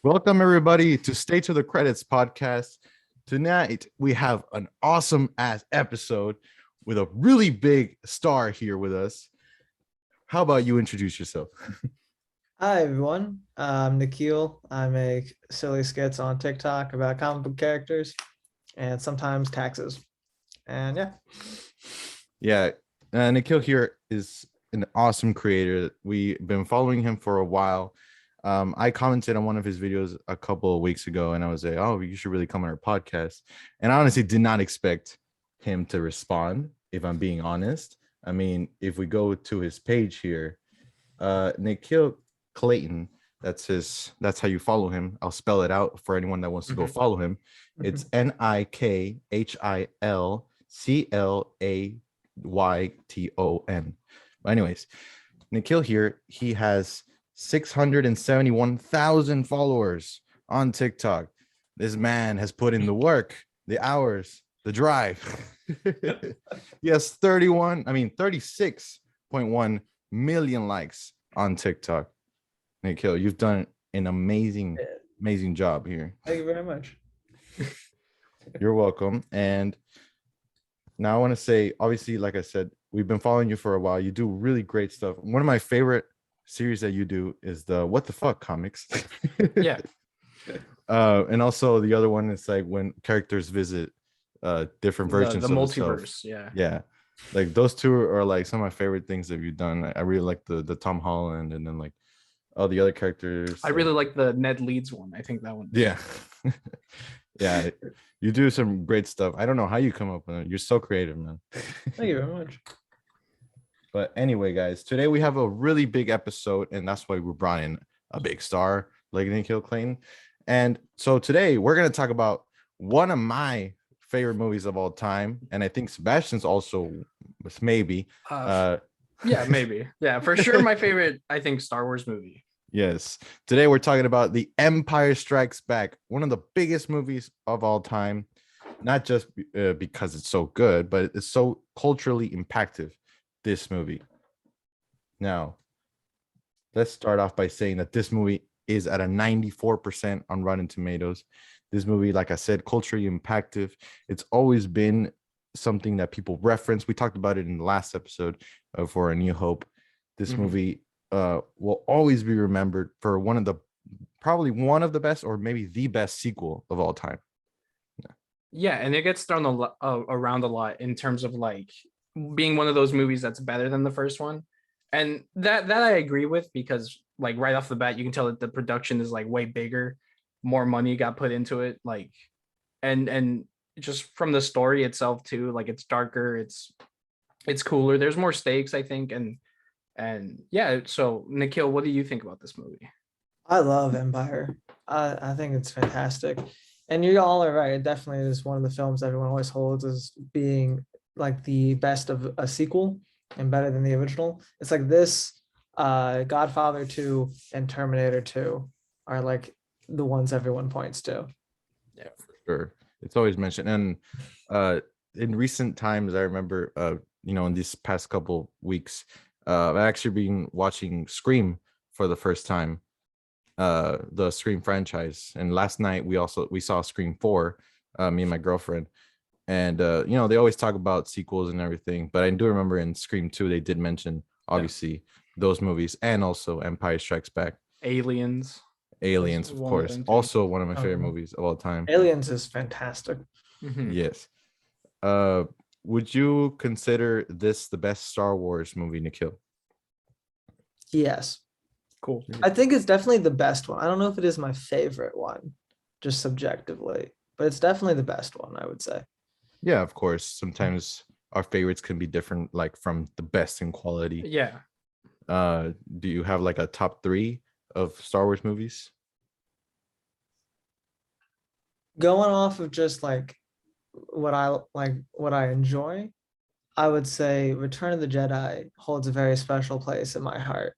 Welcome, everybody, to Stay to the Credits podcast. Tonight, we have an awesome ass episode with a really big star here with us. How about you introduce yourself? Hi everyone, I'm Nikhil. I make silly skits on TikTok about comic book characters and sometimes taxes. And yeah, Yeah, Nikhil here is an awesome creator. We've been following him for a while. I commented on one of his videos a couple of weeks ago, and I was like, "Oh, you should really come on our podcast." And I honestly did not expect him to respond. If I'm being honest, I mean, if we go to his page here, Nikhil Clayton. That's how you follow him. I'll spell it out for anyone that wants to go follow him. It's NikhilClayton. But anyways, Nikhil here, he has 671,000 followers on TikTok. This man has put in the work, the hours, the drive. He has 36.1 million likes on TikTok. Nikhil, you've done an amazing job here. thank you very much. You're welcome. And now I want to say, obviously, like I said, we've been following you for a while. You do really great stuff. One of my favorite series that you do is the What the Fuck comics. Yeah. And also the other one is like when characters visit different versions the of multiverse. Themselves. Yeah. Like those two are like some of my favorite things that you've done. I really like the Tom Holland, and then like all the other characters. I really like the Ned Leeds one. I think that one. Yeah. Yeah. You do some great stuff. I don't know how you come up with it. You're so creative, man. Thank you very much. But anyway, guys, today we have a really big episode, and that's why we brought in a big star like Nikhil Clayton. And so today we're going to talk about one of my favorite movies of all time, and I think Sebastian's also maybe. Yeah, maybe. Yeah, for sure. My favorite, I think, Star Wars movie. Yes. Today we're talking about The Empire Strikes Back, one of the biggest movies of all time, not just because it's so good, but it's so culturally impactful, this movie. Now, let's start off by saying that this movie is at a 94% on Rotten Tomatoes. This movie, like I said, culturally impactful. It's always been something that people reference. We talked about it in the last episode for A New Hope. This movie will always be remembered for probably one of the best, or maybe the best sequel of all time. Yeah, and it gets thrown around a lot in terms of like being one of those movies that's better than the first one, and that I agree with, because like right off the bat you can tell that the production is like way bigger, more money got put into it, like and just from the story itself too, like it's darker, it's cooler, there's more stakes, I think, and yeah. So Nikhil, what do you think about this movie? I love Empire. I think it's fantastic. And you all are right. It definitely is one of the films everyone always holds as being like the best of a sequel and better than the original. It's like this, Godfather 2 and Terminator 2 are like the ones everyone points to. Yeah, for sure. It's always mentioned. And in recent times, I remember, in these past couple weeks, I've actually been watching Scream for the first time, the Scream franchise. And last night we saw Scream 4, me and my girlfriend. And they always talk about sequels and everything, but I do remember in Scream 2 they did mention obviously those movies, and also Empire Strikes Back. Aliens, of course, also one of my favorite movies of all time. Aliens is fantastic. Yes. Would you consider this the best Star Wars movie, Nikhil? Yes. Cool. I think it's definitely the best one. I don't know if it is my favorite one, just subjectively, but it's definitely the best one, I would say. Yeah, of course. Sometimes our favorites can be different, like from the best in quality. Yeah. Do you have like a top 3 of Star Wars movies? Going off of just like what I enjoy, I would say Return of the Jedi holds a very special place in my heart.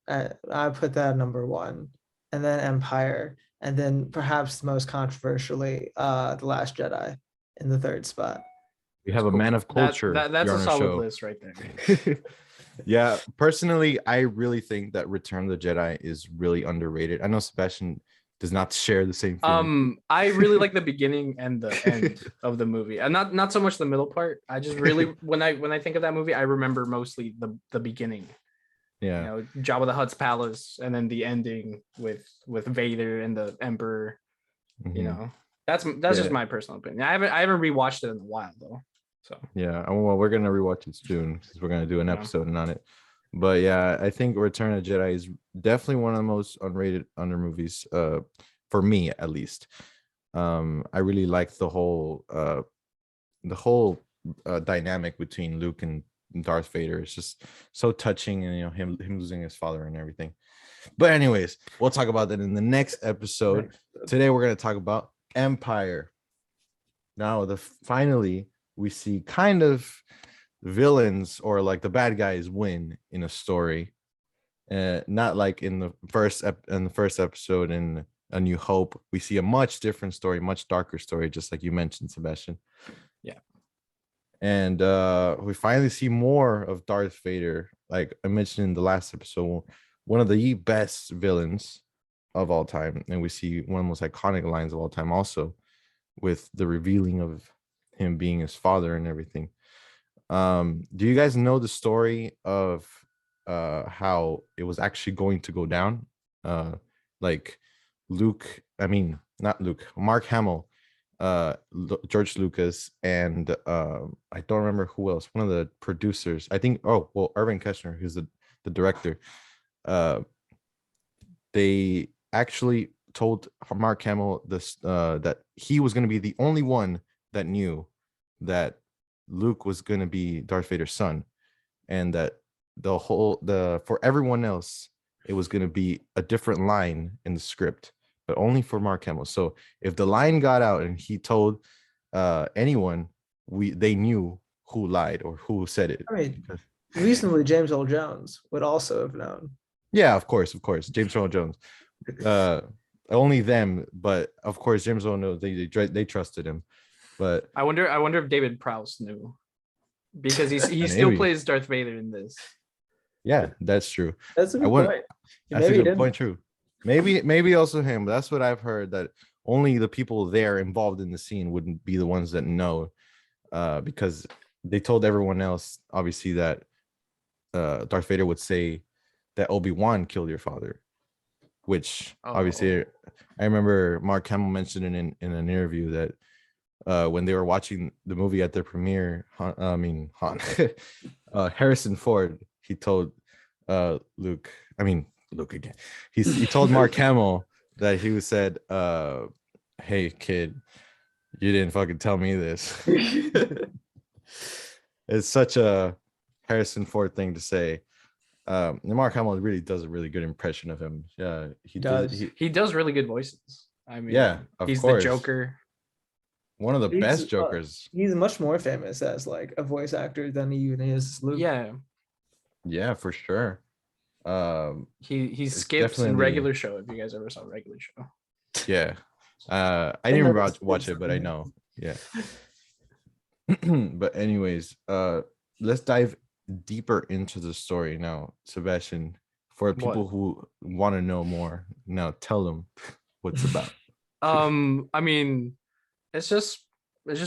I put that at number 1, and then Empire, and then perhaps most controversially, The Last Jedi in the 3rd spot. We have a man of culture. That's a solid list right there. Yeah, personally, I really think that Return of the Jedi is really underrated. I know Sebastian does not share the same feeling. I really like the beginning and the end of the movie, and not so much the middle part. I just really when I think of that movie, I remember mostly the beginning. Yeah. You know, Jabba the Hutt's palace, and then the ending with Vader and the Emperor. You Mhm. know, that's Yeah. just my personal opinion. I haven't rewatched it in a while though. So Yeah. Well, we're gonna rewatch it soon because we're gonna do an Yeah. episode on it. But yeah, I think Return of the Jedi is definitely one of the most underrated under movies. For me at least. I really like the whole dynamic between Luke and Darth Vader. It's just so touching, and him losing his father and everything. But anyways, we'll talk about that in the next episode. Today we're gonna talk about Empire. Now, finally we see kind of villains or like the bad guys win in a story. Not like in the first episode in A New Hope. We see a much different story, much darker story, just like you mentioned, Sebastian. Yeah. And we finally see more of Darth Vader. Like I mentioned in the last episode, one of the best villains of all time. And we see one of the most iconic lines of all time also, with the revealing of him being his father and everything. Do you guys know the story of how it was actually going to go down? Like Mark Hamill, George Lucas, and I don't remember who else, one of the producers, I think, Irving Kershner, who's the director. They actually told Mark Hamill this, that he was going to be the only one that knew that Luke was going to be Darth Vader's son, and that for everyone else it was going to be a different line in the script, but only for Mark Hamill. So if the line got out and he told anyone, they knew who lied or who said it. I mean, reasonably, James Earl Jones would also have known. Yeah, of course, James Earl Jones. Only them, but of course James Earl knows they trusted him. But I wonder if David Prowse knew, because he still Maybe. plays Darth Vader in this. Yeah, that's true. That's a good point. That's Maybe a he good didn't. point. True. Maybe also him. But that's what I've heard, that only the people there involved in the scene wouldn't be the ones that know, because they told everyone else, obviously, that Darth Vader would say that Obi-Wan killed your father, which obviously I remember Mark Hamill mentioned in an interview that when they were watching the movie at their premiere, Harrison Ford, he told Luke again. He told Mark Hamill that he said, "Hey kid, you didn't fucking tell me this." It's such a Harrison Ford thing to say. Mark Hamill really does a really good impression of him. Yeah, He does. He does really good voices. I mean, yeah, of he's course. the Joker. One of the best Jokers. He's much more famous as like a voice actor than he even is Luke. Yeah, for sure. He skips in Regular Show. If you guys ever saw Regular Show. Yeah. I didn't watch it, but I know. Yeah. But anyways, let's dive deeper into the story now, Sebastian. For people who want to know more, now tell them what's about. I mean, it's just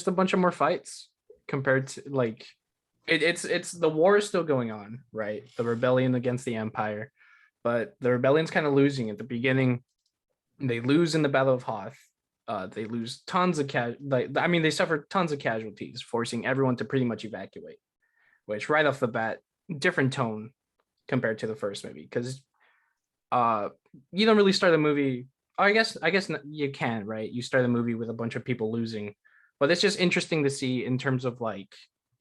a bunch of more fights compared to like it's the war is still going on, right? The rebellion against the Empire, but the rebellion's kind of losing at the beginning. They lose in the Battle of Hoth. They lose tons of they suffer tons of casualties, forcing everyone to pretty much evacuate. Which right off the bat, different tone compared to the first movie, because you don't really start a movie. I guess you can, right? You start a movie with a bunch of people losing, but it's just interesting to see in terms of like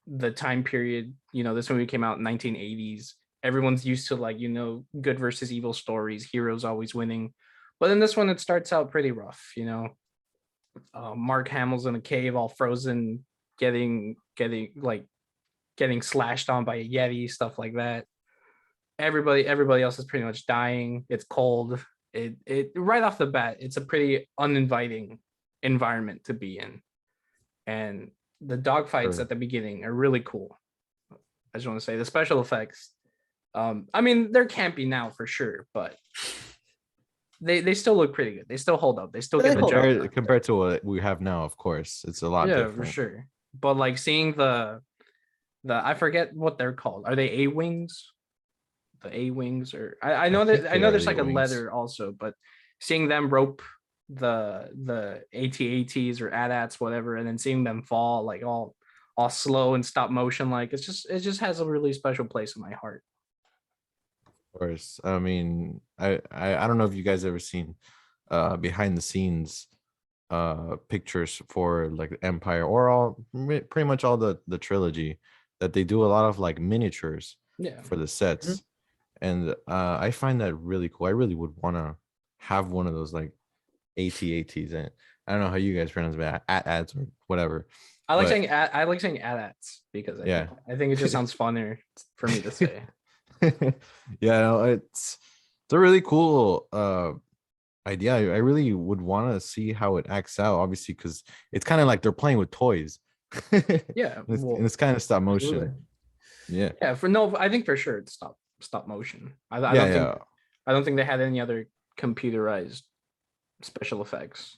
the time period. This movie came out in 1980s. Everyone's used to like good versus evil stories, heroes always winning, but in this one it starts out pretty rough. Mark Hamill's in a cave, all frozen, getting slashed on by a Yeti, stuff like that. Everybody else is pretty much dying. It's cold. It right off the bat, it's a pretty uninviting environment to be in, and the dogfights at the beginning are really cool. I just want to say the special effects. They're campy now for sure, but they still look pretty good. They still hold up. They still They get the hold job up. done. compared to what we have now, of course, it's a lot Yeah, for different. sure. But like seeing the I forget what they're called. Are they A-wings? The A-wings, or I know think that I they know are there's the like a A-wings. leather also, but seeing them rope the AT-ATs or AT-ATs, whatever, and then seeing them fall like all slow and stop motion, like it just has a really special place in my heart. Of course. I mean, I don't know if you guys ever seen behind the scenes pictures for like Empire or pretty much all the trilogy, that they do a lot of like miniatures Yeah. for the sets. And I find that really cool. I really would want to have one of those like AT-ATs. And I don't know how you guys pronounce it, ads or whatever. I like But- saying I like saying AT-ATs because I think it just sounds funnier for me to say. Yeah, no, it's a really cool idea. I really would want to see how it acts out, obviously, because it's kind of like they're playing with toys. Yeah, And it's kind of stop motion. Absolutely. Yeah. Yeah, I think for sure it's stop motion. I Yeah, don't yeah. think I don't think they had any other computerized special effects.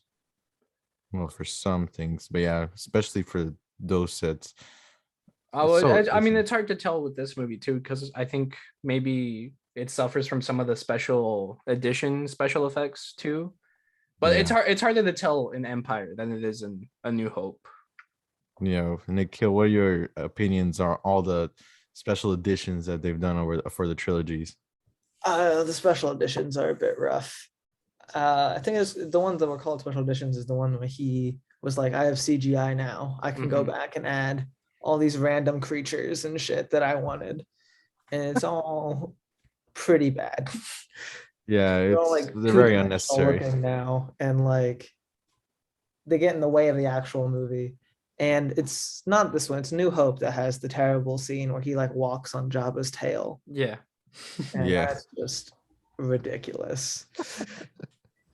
Well, for some things, but yeah, especially for those sets. I It's would, so I mean, it's- it's hard to tell with this movie too, because I think maybe it suffers from some of the special edition special effects too. But Yeah. it's harder to tell in Empire than it is in A New Hope. Nikhil, what are your opinions on all the special editions that they've done for the trilogies? The special editions are a bit rough. I think it's the ones that were called special editions is the one where he was like, I have CGI now. I can go Mhm. back and add all these random creatures and shit that I wanted. And it's all pretty bad. Yeah, They're all it's like they're very two-dimensional unnecessary. looking now, and like they get in the way of the actual movie. And it's not this one, it's New Hope that has the terrible scene where he like walks on Jabba's tail. Yeah. And Yeah. that's just ridiculous.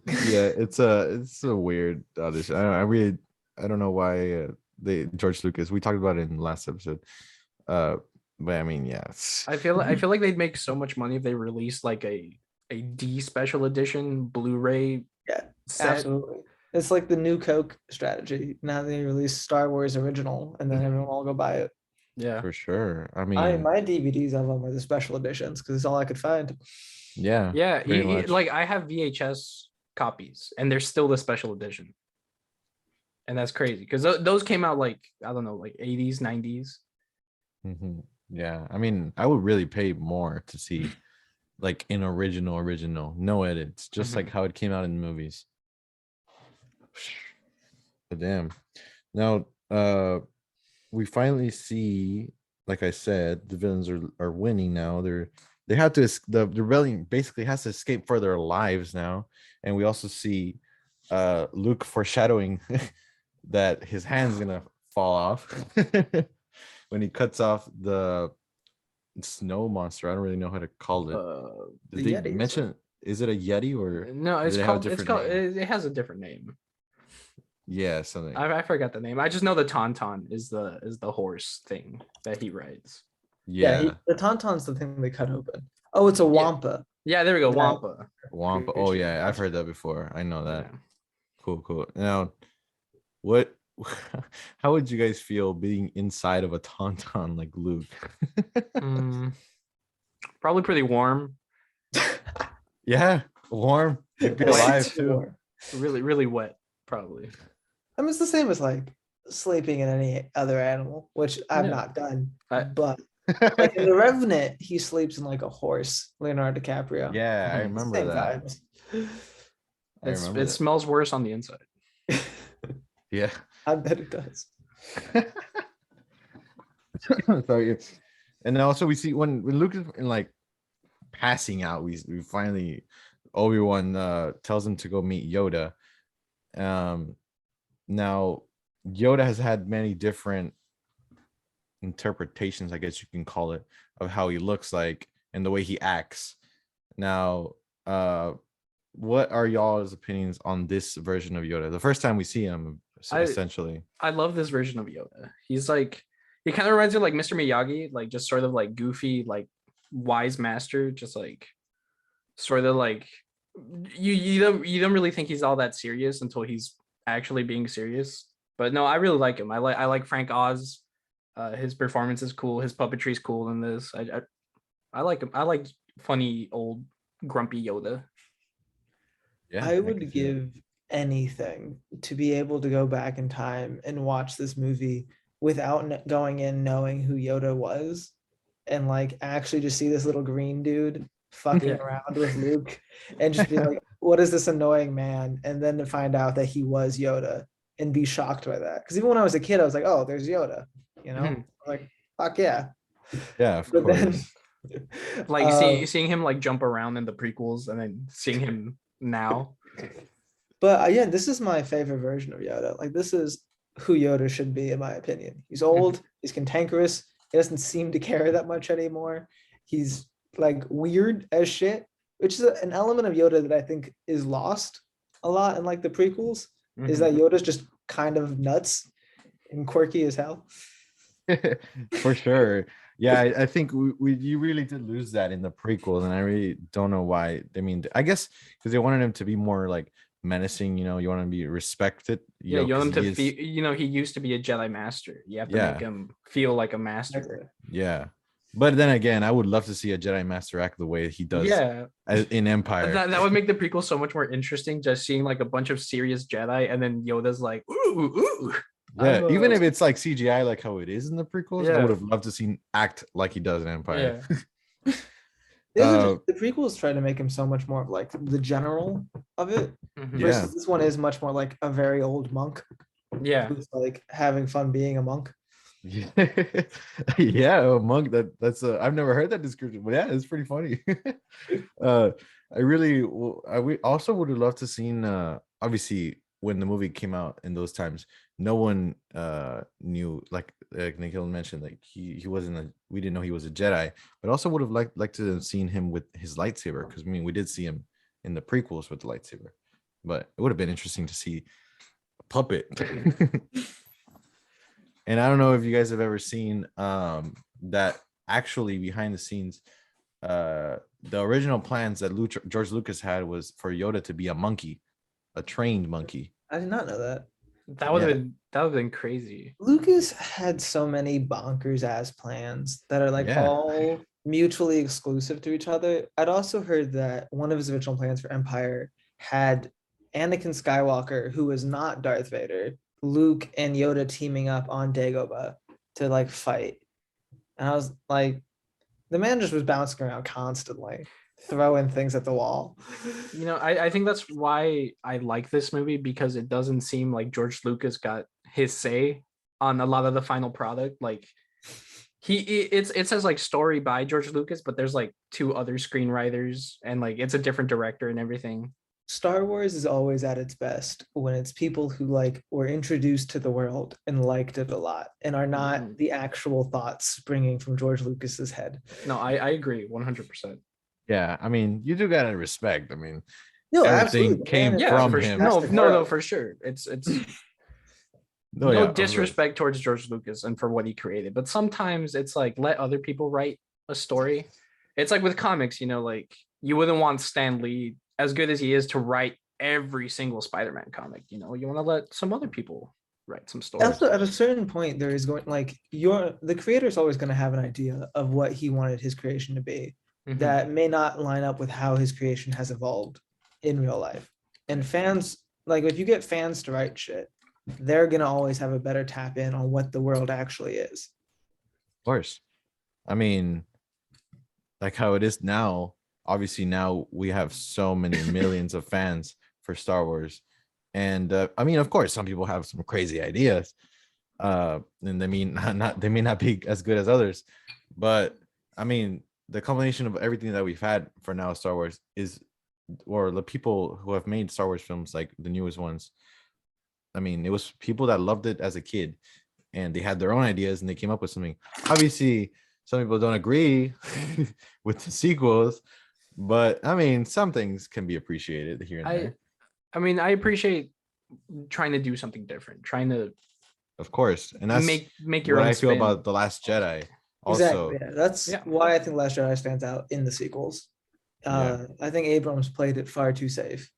Yeah, it's a weird audition. I don't know why they George Lucas. We talked about it in the last episode. But I mean, yeah. I feel like they'd make so much money if they released like a D special edition Blu-ray Yeah, set. absolutely. It's like the new Coke strategy. Now they release Star Wars original, and then everyone will all go buy it. Yeah. For sure. I I mean, my DVDs of them were the special editions because it's all I could find. yeah. Yeah, pretty much. like I have VHS copies and they're still the special edition. And that's crazy because those came out like, I don't know, like 80s, 90s. Mhm. Yeah, I mean, I would really pay more to see like an original, no edits, just like how it came out in the movies. But damn. Now, we finally see, like I said, the villains are winning now. They have to the rebellion basically has to escape for their lives now, and we also see Luke foreshadowing that his hand's gonna fall off when he cuts off the snow monster. I don't really know how to call it. Did The they Yetis. mention? Is it a Yeti or No, do it's they have a called different name? it has a different name. Yeah, something. I forgot the name. I just know the Tauntaun is the horse thing that he rides. Yeah, the Tauntaun's the thing they cut open. Oh, it's a Wampa. Yeah, there we go. Yeah. Wampa. Wampa. Oh Creature. yeah, I've heard that before. I know that. Yeah. Cool. Now, what? How would you guys feel being inside of a tauntaun like Luke? Probably pretty warm. Yeah, warm. You'd be Way alive too too. warm. Really, really wet, probably. I mean, it's the same as like sleeping in any other animal, which I've Yeah. not done. I- But like in The Revenant, he sleeps in like a horse. Leonardo DiCaprio. Yeah, I Mhm. remember Same that. vibes. I remember It that. smells worse on the inside. Yeah. I bet it does. Sorry. And also we see when Luke is in like passing out, we finally Obi-Wan tells him to go meet Yoda. Now Yoda has had many different interpretations, I guess you can call it, of how he looks like and the way he acts. Now, what are y'all's opinions on this version of Yoda? The first time we see him, essentially. I love this version of Yoda. He's like, he kind of reminds me of like Mr. Miyagi, like just sort of like goofy, like wise master, just like sort of like You don't really think he's all that serious until he's actually being serious. But no, I really like him. I like Frank Oz. His performance is cool. His puppetry is cool in this. I like him. I like funny old grumpy Yoda. Yeah, I I would can see that. give anything to be able to go back in time and watch this movie without going in knowing who Yoda was, and like actually just see this little green dude fucking Yeah. around with Luke and just be like, what is this annoying man? And then to find out that he was Yoda and be shocked by that. Because even when I was a kid, I was like, oh, there's Yoda, you know? Mhm. Like, fuck yeah. Yeah, of But then course. Like seeing him like jump around in the prequels and then seeing him now. But yeah, this is my favorite version of Yoda. Like, this is who Yoda should be, in my opinion. He's Mhm. old, he's cantankerous, he doesn't seem to care that much anymore. He's like weird as shit, which is an element of Yoda that I think is lost a lot in like the prequels, is that Mhm. Yoda's just kind of nuts and quirky as hell. For sure. Yeah, I think you really did lose that in the prequels, and I really don't know why. I mean, I guess because they wanted him to be more like menacing. You want to be respected. Yeah, you want because him to he is. feel. He used to be a Jedi Master. You have to make Yeah, him feel like a master. Exactly. yeah. But then again, I would love to see a Jedi Master act the way he does Yeah, in Empire. that would make the prequel so much more interesting. Just seeing like a bunch of serious Jedi, and then Yoda's like, ooh, ooh. Yeah, even if I'm it's like CGI, like how it is in the prequels, I would Yeah, have loved to see act like he does in Empire. yeah, the prequels try to make him so much more of like the general of it, Mhm. Yeah. versus this one is much more like a very old monk yeah. who's like having fun being a monk. Yeah, yeah, a monk. That's I've never heard that description, but yeah, it's pretty funny. uh, we also would have loved to seen. Obviously, when the movie came out in those times, no one knew. Like Nikhil mentioned, like he wasn't a. We didn't know he was a Jedi, but also would have liked to have seen him with his lightsaber, because I mean we did see him in the prequels with the lightsaber, but it would have been interesting to see a puppet. And I don't know if you guys have ever seen that actually behind the scenes, the original plans that George Lucas had was for Yoda to be a monkey, a trained monkey. I did not know that. Yeah. That would have been crazy. Lucas had so many bonkers ass plans that are like Yeah. all mutually exclusive to each other. I'd also heard that one of his original plans for Empire had Anakin Skywalker, who was not Darth Vader, Luke and Yoda teaming up on Dagobah to like fight. And I was like, the man just was bouncing around constantly, throwing things at the wall. I think that's why I like this movie, because it doesn't seem like George Lucas got his say on a lot of the final product. Like it says like story by George Lucas, but there's like two other screenwriters and like it's a different director and everything. Star Wars is always at its best when it's people who like were introduced to the world and liked it a lot and are not Mhm. the actual thoughts springing from George Lucas's head. No, I agree 100%. Yeah. I mean, you do gotta respect. I mean, No, everything absolutely. came Man, Yeah, from for him. no, fantastic no, no, world. for sure. It's No, no yeah, of course. disrespect towards George Lucas and for what he created, but sometimes it's like let other people write a story. It's like with comics, like you wouldn't want Stan Lee, as good as he is, to write every single Spider-Man comic. You want to let some other people write some stories. Also, at a certain point, there is going like the creator is always going to have an idea of what he wanted his creation to be Mhm. that may not line up with how his creation has evolved in real life. And fans, like if you get fans to write shit, they're gonna always have a better tap in on what the world actually is. Of course. I mean, like how it is now. Obviously, now we have so many millions of fans for Star Wars, and I mean, of course, some people have some crazy ideas, and they mean they may not be as good as others, but I mean, the combination of everything that we've had for now Star Wars is, or the people who have made Star Wars films, like the newest ones. I mean, it was people that loved it as a kid, and they had their own ideas, and they came up with something. Obviously, some people don't agree with the sequels, but I mean, some things can be appreciated here and there. I mean, I appreciate trying to do something different, trying to Of course, and that's make your what own I feel spin. about The Last Jedi. Exactly. Also, Yeah. That's Yeah. why I think Last Jedi stands out in the sequels. I think Abrams played it far too safe.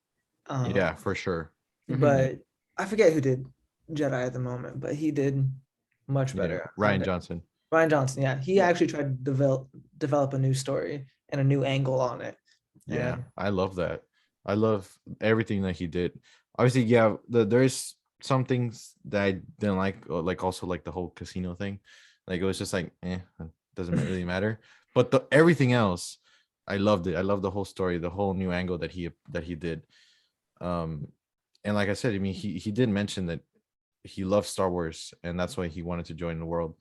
Yeah, for sure. But I forget who did Jedi at the moment, but he did much Yeah, better. Ryan Johnson. Ryan Johnson, yeah, he actually tried to develop a new story and a new angle on it. Yeah, And I love that. I love everything that he did. Obviously, yeah, there's some things that I didn't like also like the whole casino thing. Like it was just like, it doesn't really matter. But everything else, I loved it. I love the whole story, the whole new angle that he did. And like I said, I mean, he did mention that he loves Star Wars, and that's why he wanted to join the world.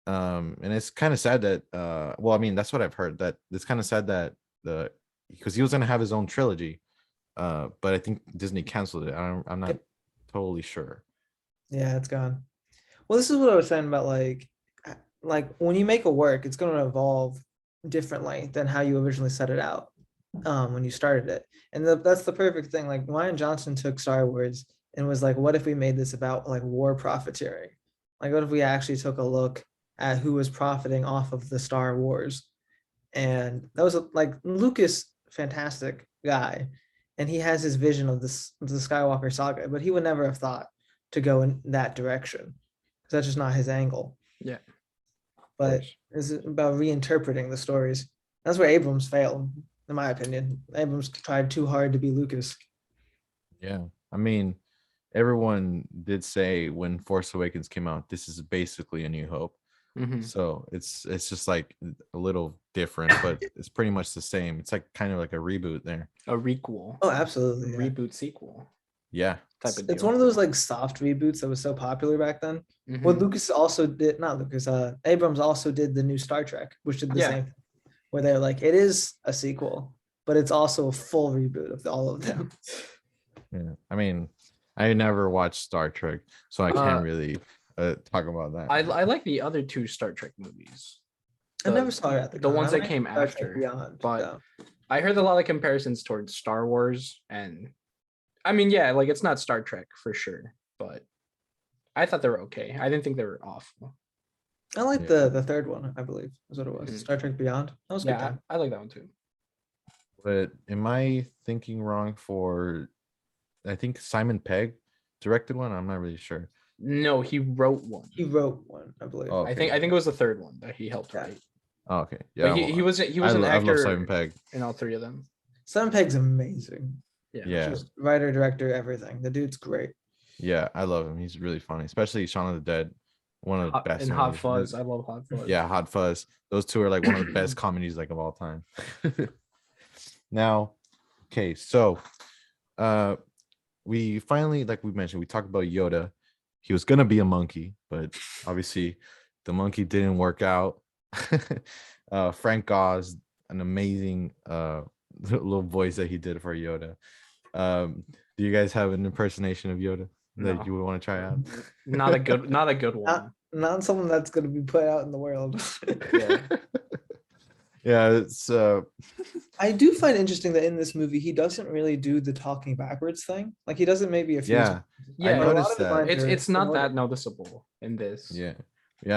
And it's kind of sad that well, I mean, that's what I've heard, that it's kind of sad that the because he was gonna have his own trilogy, but I think Disney canceled it. I'm not totally sure. yeah, it's gone. Well, this is what I was saying about like when you make a work, it's going to evolve differently than how you originally set it out when you started it. And that's the perfect thing. Like Ryan Johnson took Star Wars and was like, what if we made this about like war profiteering? Like, what if we actually took a look at who was profiting off of the Star Wars? And that was like Lucas, fantastic guy, and he has his vision of the Skywalker saga, but he would never have thought to go in that direction because that's just not his angle. Yeah. But it's about reinterpreting the stories. That's where Abrams failed, in my opinion. Abrams tried too hard to be Lucas. Yeah, I mean, everyone did say when Force Awakens came out, this is basically A New Hope. So it's just like a little different, but it's pretty much the same. It's like kind of like a reboot there. A requel. Oh, absolutely. Yeah. Reboot sequel. Yeah. Type of it's deal. one of those like soft reboots that was so popular back then. What Lucas also did, not Lucas, Abrams also did the new Star Trek, which did the same thing, where they're like, it is a sequel, but it's also a full reboot of all of them. Yeah. I mean, I never watched Star Trek, so I can't really talk about that. I like the other two Star Trek movies. I never saw it at the ones that came after. Beyond, but I heard a lot of comparisons towards Star Wars, and I mean, yeah, like it's not Star Trek for sure, but I thought they were okay. I didn't think they were awful. I like the third one, I believe is what it was. Star Trek Beyond. That was good time. I like that one too. But am I thinking wrong for? I think Simon Pegg directed one. I'm not really sure. No, he wrote one. He wrote one, I believe. Oh, okay. I think it was the third one that he helped write. Oh, okay. Yeah. But he was an actor. I love Simon Pegg in all three of them. Simon Pegg's amazing. Yeah. Just writer, director, everything. The dude's great. Yeah, I love him. He's really funny, especially Shaun of the Dead. One of the best. And Hot Fuzz. I love Hot Fuzz. Yeah, Hot Fuzz. Those two are like one of the best comedies like of all time. Now, okay, so we finally, like we mentioned, we talked about Yoda. He was gonna be a monkey, but obviously the monkey didn't work out. Frank Oz, an amazing little voice that he did for Yoda. Do you guys have an impersonation of Yoda that you would want to try out? Not a good one. Not something that's going to be put out in the world. Yeah, it's I do find interesting that in this movie he doesn't really do the talking backwards thing. Like he doesn't maybe a few. I noticed that. It's not that noticeable in this. Yeah.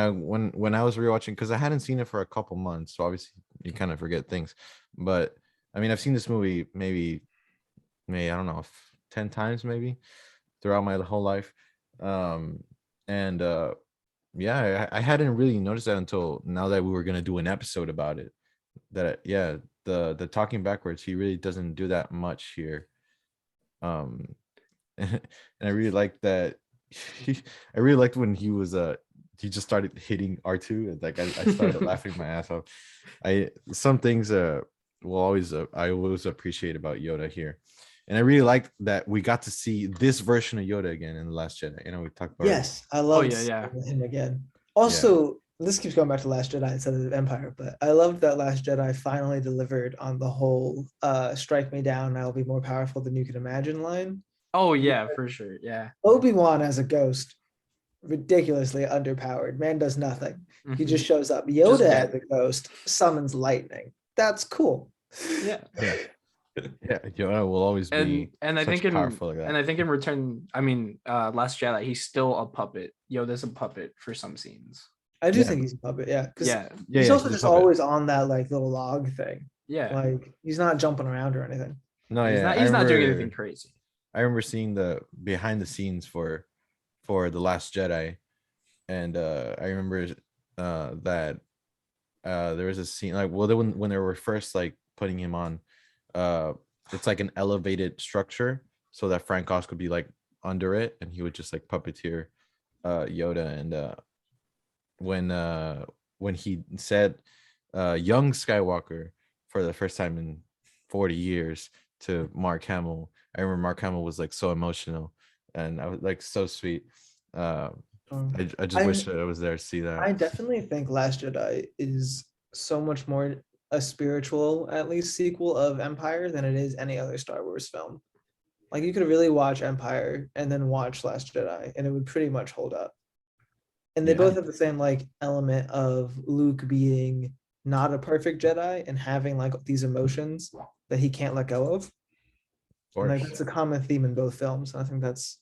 When I was rewatching, because I hadn't seen it for a couple months, so obviously you kind of forget things. But I mean, I've seen this movie maybe I don't know, 10 times maybe throughout my whole life. Yeah, I hadn't really noticed that until now that we were gonna do an episode about it. That the talking backwards, he really doesn't do that much here. And I really like that. I really liked when he was he just started hitting R2, and like I started laughing my ass off. Some things I always appreciate about Yoda here. And I really liked that we got to see this version of Yoda again in The Last Jedi. You know, we talked about Yes, I love him again. Also, this keeps going back to Last Jedi instead of Empire, but I loved that Last Jedi finally delivered on the whole strike me down, I'll be more powerful than you can imagine line. Oh, yeah, for sure. Yeah. Obi-Wan as a ghost, ridiculously underpowered. Man does nothing. He just shows up. Yoda as a ghost summons lightning. That's cool. Yeah. Yoda will always be and I think powerful like that. And I think in return, I mean, Last Jedi, he's still a puppet. Yoda's a puppet for some scenes. I do think he's a puppet, because he's also just always on that like little log thing. Yeah. Like he's not jumping around or anything. No, he's yeah, not I he's not doing remember. anything crazy. I remember seeing the behind the scenes for the Last Jedi, and I remember that there was a scene like when they were first like putting him on, uh, it's like an elevated structure so that Frank Oz could be like under it, and he would just like puppeteer Yoda, and when he said young Skywalker for the first time in 40 years to Mark Hamill. I remember Mark Hamill was like so emotional, and I was like so sweet. Uh, Um, I just I wish I was there to see that. I definitely think Last Jedi is so much more a spiritual, at least, sequel of Empire than it is any other Star Wars film. Like you could really watch Empire and then watch Last Jedi, and it would pretty much hold up. And they Yeah, both of have the same like element of Luke being not a perfect Jedi and having like these emotions that he can't let go of. And like course. that's a common theme in both films. I think that's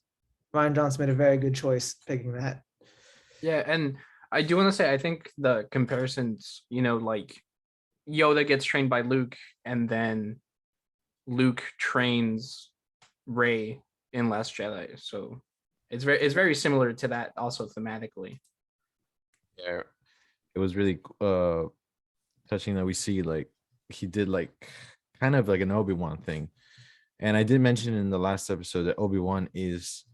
Ryan Johnson made a very good choice picking that. Yeah, and I do want to say I think the comparisons, like Yoda gets trained by Luke, and then Luke trains Rey in Last Jedi. So it's very similar to that also thematically. Yeah, it was really touching that we see like he did like kind of like an Obi-Wan thing. And I did mention in the last episode that Obi-Wan is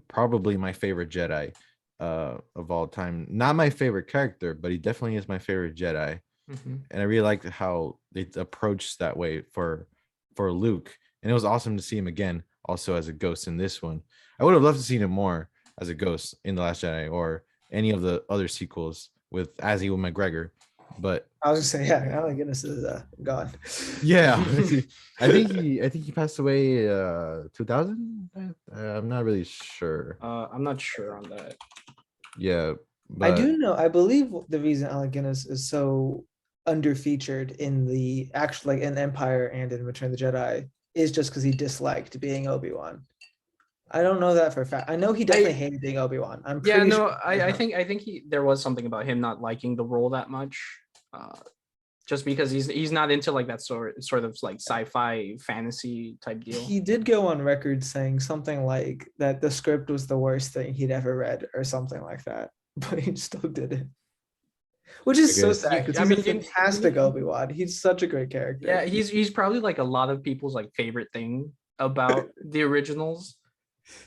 probably my favorite Jedi of all time. Not my favorite character, but he definitely is my favorite Jedi. Mhm. And I really liked how they approached that way for Luke. And it was awesome to see him again, also as a ghost in this one. I would have loved to see him more as a ghost in The Last Jedi or any of the other sequels with as Ewan McGregor. But I was just saying, yeah, Alec Guinness is gone. yeah, I think he passed away 2000. I'm not really sure. I'm not sure on that. Yeah, I but do know. I believe the reason Alec Guinness is so underfeatured in the actual like in Empire and in Return of the Jedi is just because he disliked being Obi-Wan. I don't know that for a fact. I know he definitely hated being Obi-Wan. I'm Yeah, pretty no, sure. I think there was something about him not liking the role that much. Just because he's not into like that sort of like sci-fi fantasy type deal. He did go on record saying something like that the script was the worst thing he'd ever read or something like that, but he still did it. Which I is so guess sad because I he's a mean, fantastic Obi-Wan. He's such a great character. yeah, he's probably like a lot of people's like favorite thing about the originals,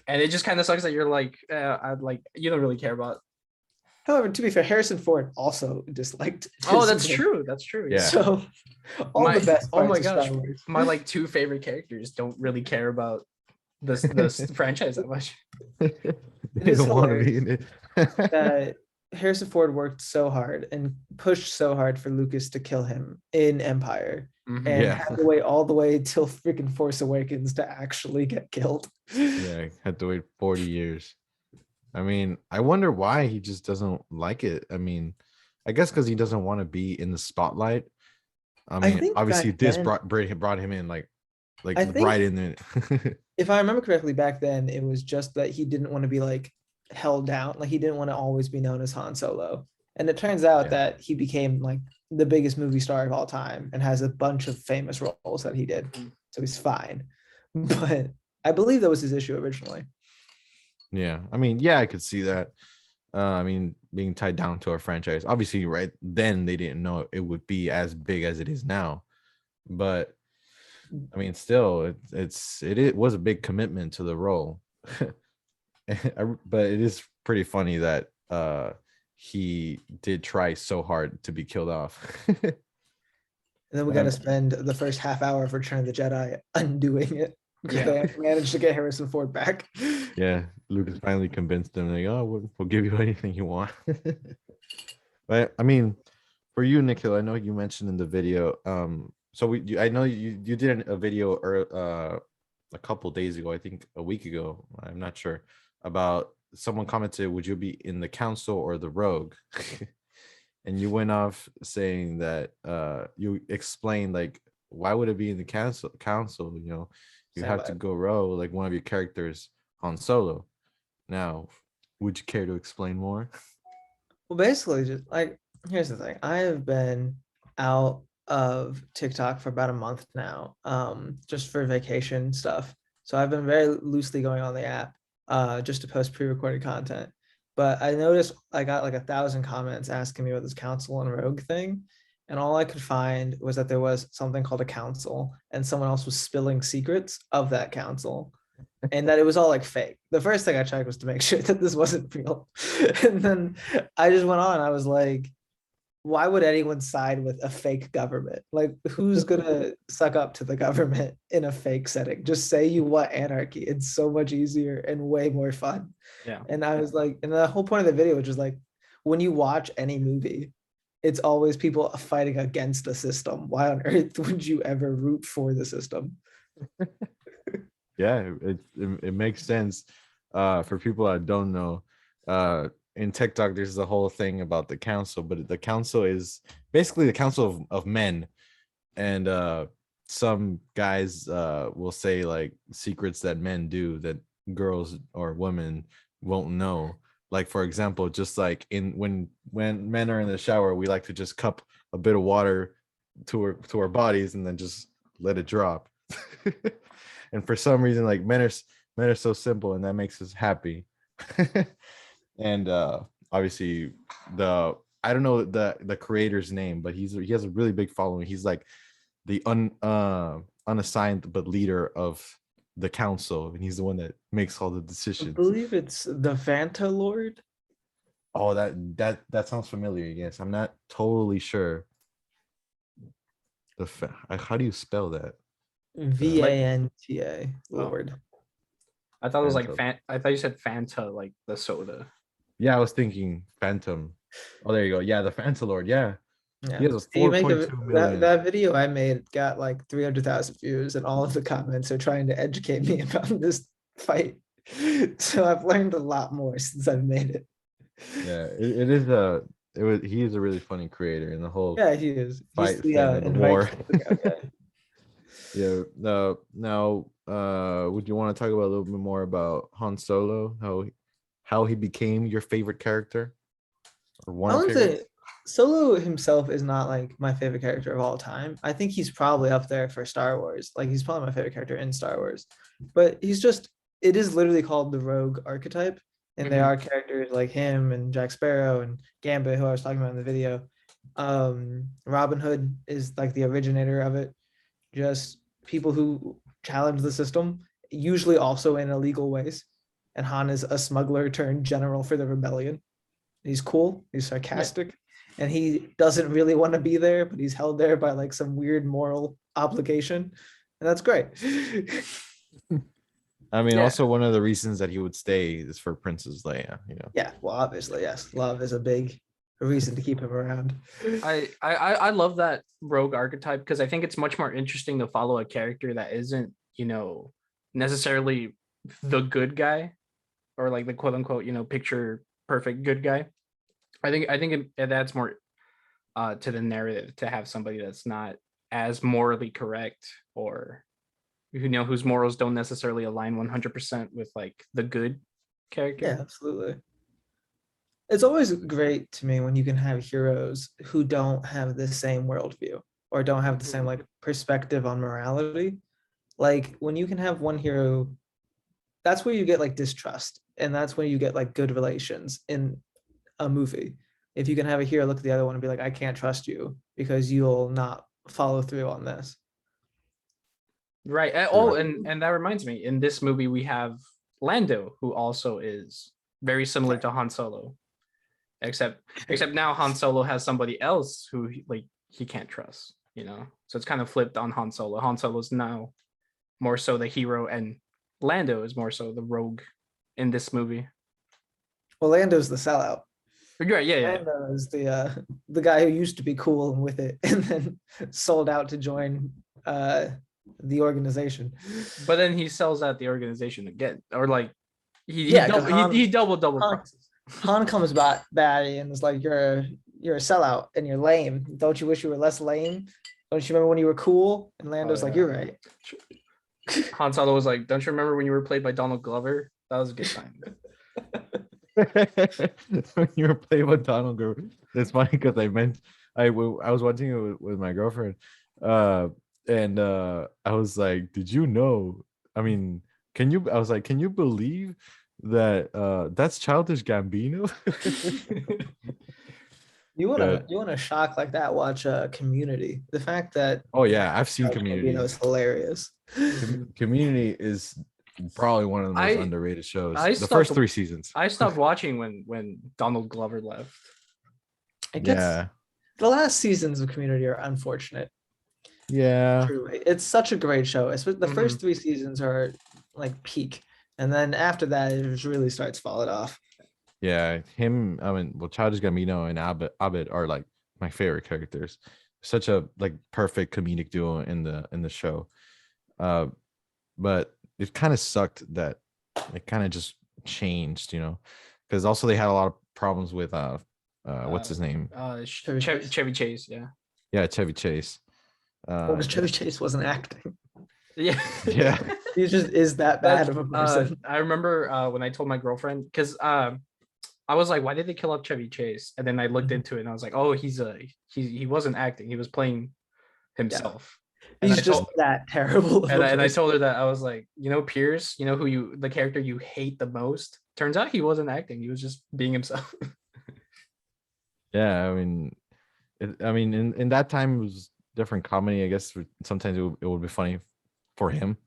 and it just kind of sucks that you're like, I'd like you don't really care about. However, to be fair, Harrison Ford also disliked. Oh, his that's role. true. That's true. Yeah. So all the best Oh parts my of gosh, Star Wars. my like two favorite characters don't really care about this franchise that much. they is don't want to be hilarious in it. that Harrison Ford worked so hard and pushed so hard for Lucas to kill him in Empire Mhm. and Yeah. had to wait all the way till freaking Force Awakens to actually get killed. Yeah, I had to wait 40 years. I mean, I wonder why he just doesn't like it. I mean, I guess because he doesn't want to be in the spotlight. I mean, think obviously back this then- brought him in like I think- right in there. If I remember correctly, back then it was just that he didn't want to be like held down, like he didn't want to always be known as Han Solo. And it turns out Yeah. that he became like the biggest movie star of all time and has a bunch of famous roles that he did. Mhm. So he's fine. But I believe that was his issue originally. Yeah, I mean, yeah, I could see that. I mean, being tied down to a franchise. Obviously, right then they didn't know it would be as big as it is now. But I mean, still, it was a big commitment to the role. But it is pretty funny that he did try so hard to be killed off. And then we got to spend the first half hour of Return of the Jedi undoing it because Yeah. they managed to get Harrison Ford back. Yeah, Lucas finally convinced them, like, oh, we'll give you anything you want. But I mean, for you, Nikhil, I know you mentioned in the video. So I know you did a video a couple days ago, I think a week ago, I'm not sure, about someone commented, would you be in the council or the rogue? And you went off saying that you explained like why would it be in the council, you know, you Say have what? to go rogue like one of your characters on Solo. Now, would you care to explain more? Well, basically, just like here's the thing: I have been out of TikTok for about a month now, just for vacation stuff. So I've been very loosely going on the app, just to post pre-recorded content. But I noticed I got like 1,000 comments asking me about this council and rogue thing. And all I could find was that there was something called a council, and someone else was spilling secrets of that council, and that it was all like fake. The first thing I checked was to make sure that this wasn't real. And then I just went on. I was like, why would anyone side with a fake government? Like, who's gonna suck up to the government in a fake setting? Just say you want anarchy. It's so much easier and way more fun. Yeah. And I was like, and the whole point of the video was just like, when you watch any movie, it's always people fighting against the system. Why on earth would you ever root for the system? Yeah, it makes sense. For people that don't know, in TikTok, there's the whole thing about the council, but the council is basically the council of men, and some guys will say like secrets that men do that girls or women won't know. Like, for example, just like when men are in the shower, we like to just cup a bit of water to our bodies and then just let it drop. And for some reason, like men are so simple, and that makes us happy. And obviously I don't know the creator's name, but he has a really big following. He's like the unassigned but leader of the council, and he's the one that makes all the I decisions. believe it's the Vanta Lord. Oh, that sounds familiar. Yes, I'm not totally sure. How do you spell that? Vanta Lord. I thought it was like Fanta. I thought you said Fanta, like the soda. Yeah, I was thinking Phantom. Oh, there you go. Yeah, the Fanta Lord. Yeah, Yeah. he has a So you make 4.2 million. that video I made got like 300,000 views, and all of the comments are trying to educate me about this fight. So I've learned a lot more since I've made it. Yeah, it is a he is a really funny creator, and the whole Yeah, he is. He's fight the thing of the invite war. to the guy. Yeah. Now, would you want to talk about a little bit more about Han Solo? How he became your favorite character, or one I of would your say favorites? Solo himself is not like my favorite character of all time. I think he's probably up there for Star Wars. Like, he's probably my favorite character in Star Wars. But it is literally called the rogue archetype. And there Mhm. are characters like him and Jack Sparrow and Gambit, who I was talking about in the video. Robin Hood is like the originator of it. Just people who challenge the system, usually also in illegal ways. And Han is a smuggler turned general for the rebellion. He's cool, he's sarcastic, and he doesn't really want to be there, but he's held there by like some weird moral obligation. And that's great. I mean, Yeah. also one of the reasons that he would stay is for Princess Leia. Yeah, well, obviously, yes. Love is a big reason to keep him around. I love that rogue archetype because I think it's much more interesting to follow a character that isn't, necessarily the good guy, or like the quote unquote, picture perfect good guy. I think it adds more to the narrative to have somebody that's not as morally correct, or whose morals don't necessarily align 100% with like the good character. Yeah, absolutely. It's always great to me when you can have heroes who don't have the same worldview or don't have the same like perspective on morality. Like, when you can have one hero, that's where you get like distrust, and that's when you get like good relations in a movie. If you can have a hero look at the other one and be like, I can't trust you because you'll not follow through on this. Right. And that reminds me, in this movie we have Lando, who also is very similar to Han Solo, except now Han Solo has somebody else who he can't trust. So it's kind of flipped on Han Solo. Han Solo's now more so the hero, and Lando is more so the rogue in this movie. Well, Lando's the sellout. Right, yeah. Lando is the guy who used to be cool and with it, and then sold out to join the organization. But then he sells out the organization again, or like he double crosses. Han comes back and is like, you're a sellout and you're lame. Don't you wish you were less lame? Don't you remember when you were cool? And Lando's like, you're right. Han Solo was like, don't you remember when you were played by Donald Glover? That was a good time. When you were playing with Donald Glover, it's funny because I was watching it with my girlfriend, and I was like, "Did you know? I mean, can you?" I was like, "Can you believe that that's Childish Gambino?" You want But to shock like that? Watch Community. The fact that oh yeah, I've seen Childish Gambino Community. is hilarious. Community is probably one of the most I underrated shows. I The first stopped 3 seasons. I stopped watching when Donald Glover left. It gets Yeah, the last seasons of Community are unfortunate. yeah, Truly, it's such a great show. The first Mhm. 3 seasons are like peak, and then after that, it just really starts falling off. yeah. Him, I mean, well, Childish Gambino and Abed are like my favorite characters. Such a like perfect comedic duo in the show. Uh, but it kind of sucked that it kind of just changed, because also they had a lot of problems with what's his name? Chevy Chase. Chevy Chase, yeah. Yeah, Chevy Chase. Well, because Chevy Chase wasn't acting. Yeah. Yeah. He just is that bad of a person. I remember when I told my girlfriend, because I was like, why did they kill off Chevy Chase? And then I looked into it and I was like, oh, he wasn't acting, he was playing himself. And He's I just told, that terrible. and I told her that I was like, Pierce, who the character you hate the most. Turns out he wasn't acting; he was just being himself. Yeah, I mean, in that time it was different comedy. I guess sometimes it would be funny for him,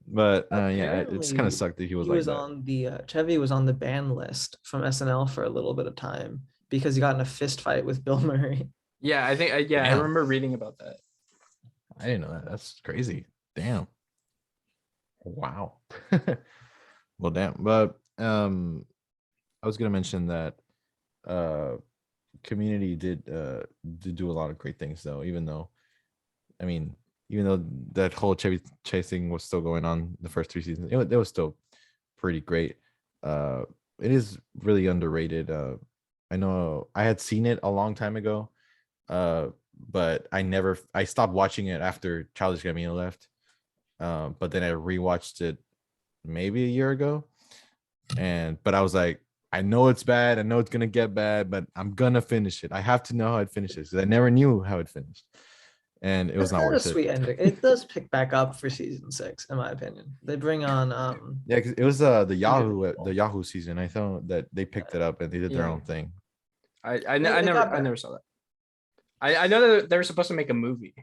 but yeah, it just kind of Apparently, sucked that he was he like was that. on the Chevy was on the ban list from SNL for a little bit of time because he got in a fist fight with Bill Murray. Yeah, I think I Damn. remember reading about that. I didn't know that. That's crazy. Damn. Wow. Well, damn. But I was gonna mention that Community did do a lot of great things though, even though that whole Chevy chasing was still going on the first 3 seasons, it was still pretty great. It is really underrated. I know I had seen it a long time ago, but I stopped watching it after Childish Gambino left. But then I rewatched it maybe a year ago, but I was like, I know it's bad, I know it's gonna get bad, but I'm gonna finish it. I have to know how it finishes because I never knew how it finished, and it was It's not not a worth it. sweet ending. It does pick back up for season 6, in my opinion. They bring on Yeah, because it was the people. Yahoo season. I thought that they picked it up and they did their Yeah. own thing. I They never got better. saw that. I know that they were supposed to make a movie.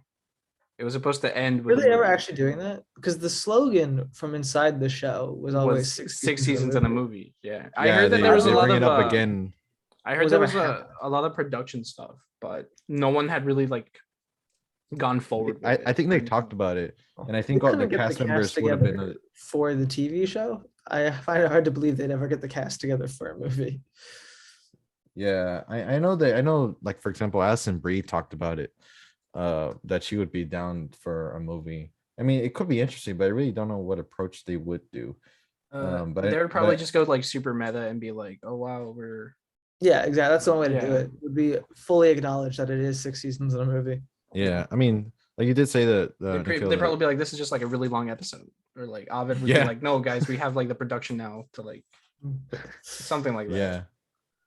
It was supposed to end Were with they ever actually doing that? Because the slogan from inside the show was always six seasons in a movie. Yeah, I Yeah, heard that there was a they lot bring of it up again. I heard Was there ever was happening? a lot of production stuff, but no one had really like gone forward with I it think or they anything. talked about it, and I They think all the couldn't get cast members would have together been. for the TV show. I find it hard to believe they'd ever get the cast together for a movie. Yeah, I know, like for example, Alison Brie talked about it, that she would be down for a movie. I mean, it could be interesting, but I really don't know what approach they would do. They would probably just go like super meta and be like, "Oh wow, we're Yeah, exactly. That's the only way to do Yeah. it. Would be fully acknowledge that it is 6 seasons in a movie. yeah, I mean, like you did say that they'd probably be like, this is just like a really long episode," or like Ovid would be Yeah. like, "No, guys, we have like the production now to like something like that."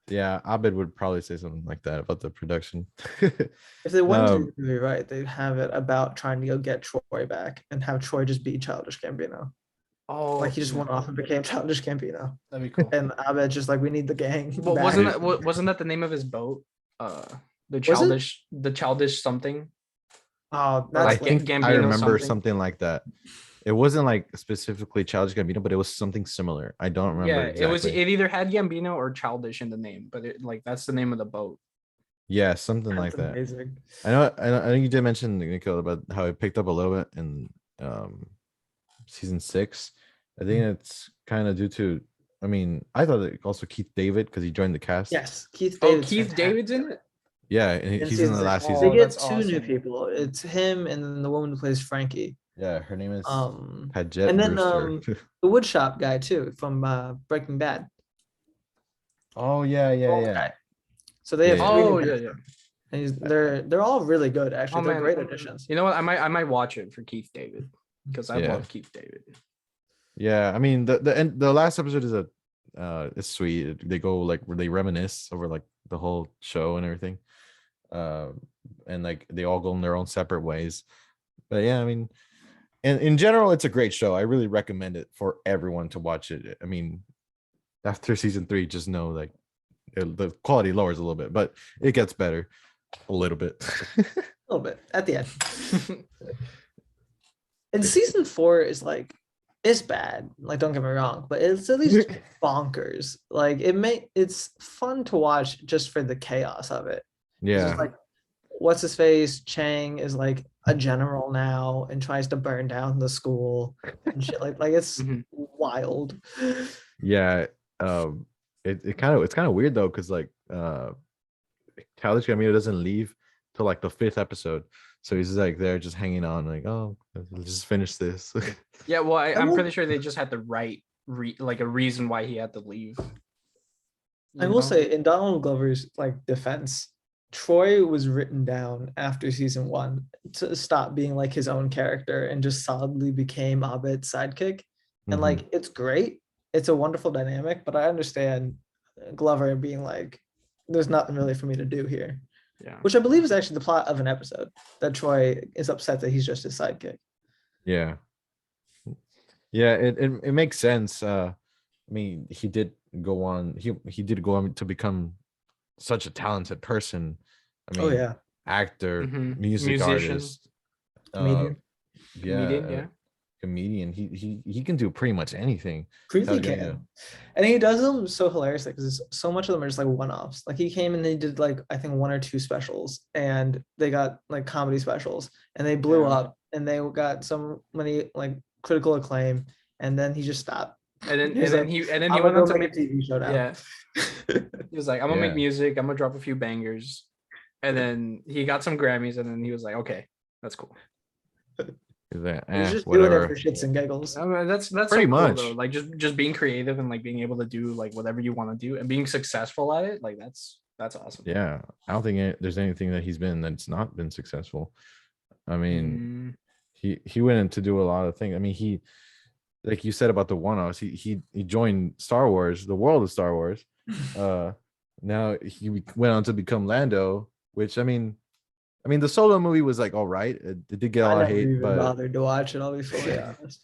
Yeah, Abed would probably say something like that about the production. If they wanted Um, to be right, they'd have it about trying to go get Troy back and have Troy just be Childish Gambino. Oh, Like he just went off and became Childish Gambino. that'd be cool. And Abed's just like, we need the gang. Well, back. wasn't that the name of his boat? The childish something. Oh, Or I that's like think Gambino I remember something. something like that. It wasn't like specifically Childish Gambino, but it was something similar. I don't remember. Yeah, exactly. it either had Gambino or Childish in the name, but that's the name of the boat. Yeah, something like that's that. amazing. I know you did mention, Nikhil, about how it picked up a little bit in season 6. I think it's kind of due to, I mean, I thought it also Keith David because he joined the cast. Yes, Keith Oh, David's Keith fantastic. David's in it. Yeah, and In he's in the season last 6. season. They get That's 2 new awesome. people. It's him and then the woman who plays Frankie. Yeah, her name is Paget And then Brewster. the woodshop guy too from Breaking Bad. Oh yeah. So they have Yeah, 3 Oh new yeah, guys. yeah. And they're all really good actually. Oh, They're man. great additions. You know what? I might watch it for Keith David because I Yeah. love Keith David. Yeah, I mean the last episode is it's sweet. They go like where they reminisce over like the whole show and everything. uh, and like they all go in their own separate ways. But yeah, I mean, and in general, it's a great show. I really recommend it for everyone to watch it. I mean, after season 3, just know like the quality lowers a little bit, but it gets better a little bit. A little bit at the end. And season 4 is like, it's bad. Like, don't get me wrong, but it's at least bonkers. Like, it's fun to watch just for the chaos of it. It's Yeah. just like, what's his face? Chang is like a general now and tries to burn down the school and shit. Like it's wild. Yeah. It's kind of weird though, because like Childish Gambino doesn't leave till like the 5th episode. So he's like there just hanging on, like, oh, let's just finish this. Yeah, well, I'm pretty sure they just had the right like a reason why he had to leave. I will say, in Donald Glover's like defense, Troy was written down after season 1 to stop being like his own character and just solidly became Abed's sidekick. And like, it's great. It's a wonderful dynamic, but I understand Glover being like, there's nothing really for me to do here. Yeah. Which I believe is actually the plot of an episode, that Troy is upset that he's just his sidekick. Yeah. Yeah, it makes sense. I mean, he did go on to become such a talented person. I mean, Oh yeah. actor, music Musician. artist, Comedian. comedian. He can do pretty much anything. Really Childish can. Gambino. And he does them so hilariously because so much of them are just like one-offs. Like he came and they did like I think 1 or 2 specials, and they got like comedy specials, and they blew up, and they got so many like critical acclaim, and then he just stopped. And then he I'm went gonna on to make a TV show now. Yeah. He was like, I'm gonna make Yeah. music, I'm gonna drop a few bangers. And then he got some Grammys, and then he was like, okay, that's cool. He's like, He's just doing whatever. it for shits and giggles. I mean, that's Pretty so cool, much. though. Like just being creative and like being able to do like whatever you want to do and being successful at it. Like that's awesome. Yeah, I don't think there's anything that he's been that's not been successful. I mean, he went in to do a lot of things. I mean, he, like you said about the one-offs, he joined Star Wars, the world of Star Wars. Now he went on to become Lando, which I mean, the Solo movie was like all right. It did get a lot I of never hate, even but bothered to watch it. I'll be fully honest.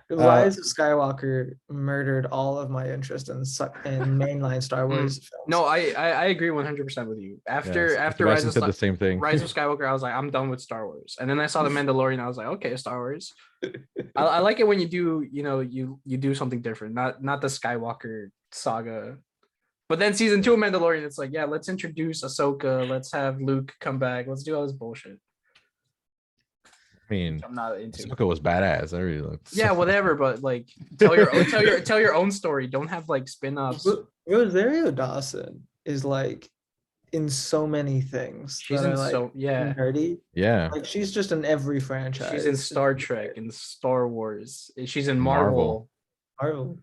The Rise of Skywalker murdered all of my interest in mainline Star Wars films. No, I agree 100% with you. After Rise said the same thing. Rise of Skywalker, I was like, I'm done with Star Wars. And then I saw The Mandalorian, I was like, okay, Star Wars. I like it when you do, you do something different, not the Skywalker saga. But then season 2 of Mandalorian, it's like, yeah, let's introduce Ahsoka, let's have Luke come back, let's do all this bullshit. I mean, I'm not into. Ahsoka was badass. I really liked. Yeah, whatever, but like tell your own story. Don't have like spin-offs. Rosario Dawson is like in so many things. She's that in are, like, so yeah. nerdy. Yeah. Like she's just in every franchise. She's in Star Trek, in Star Wars. She's in Marvel. Marvel.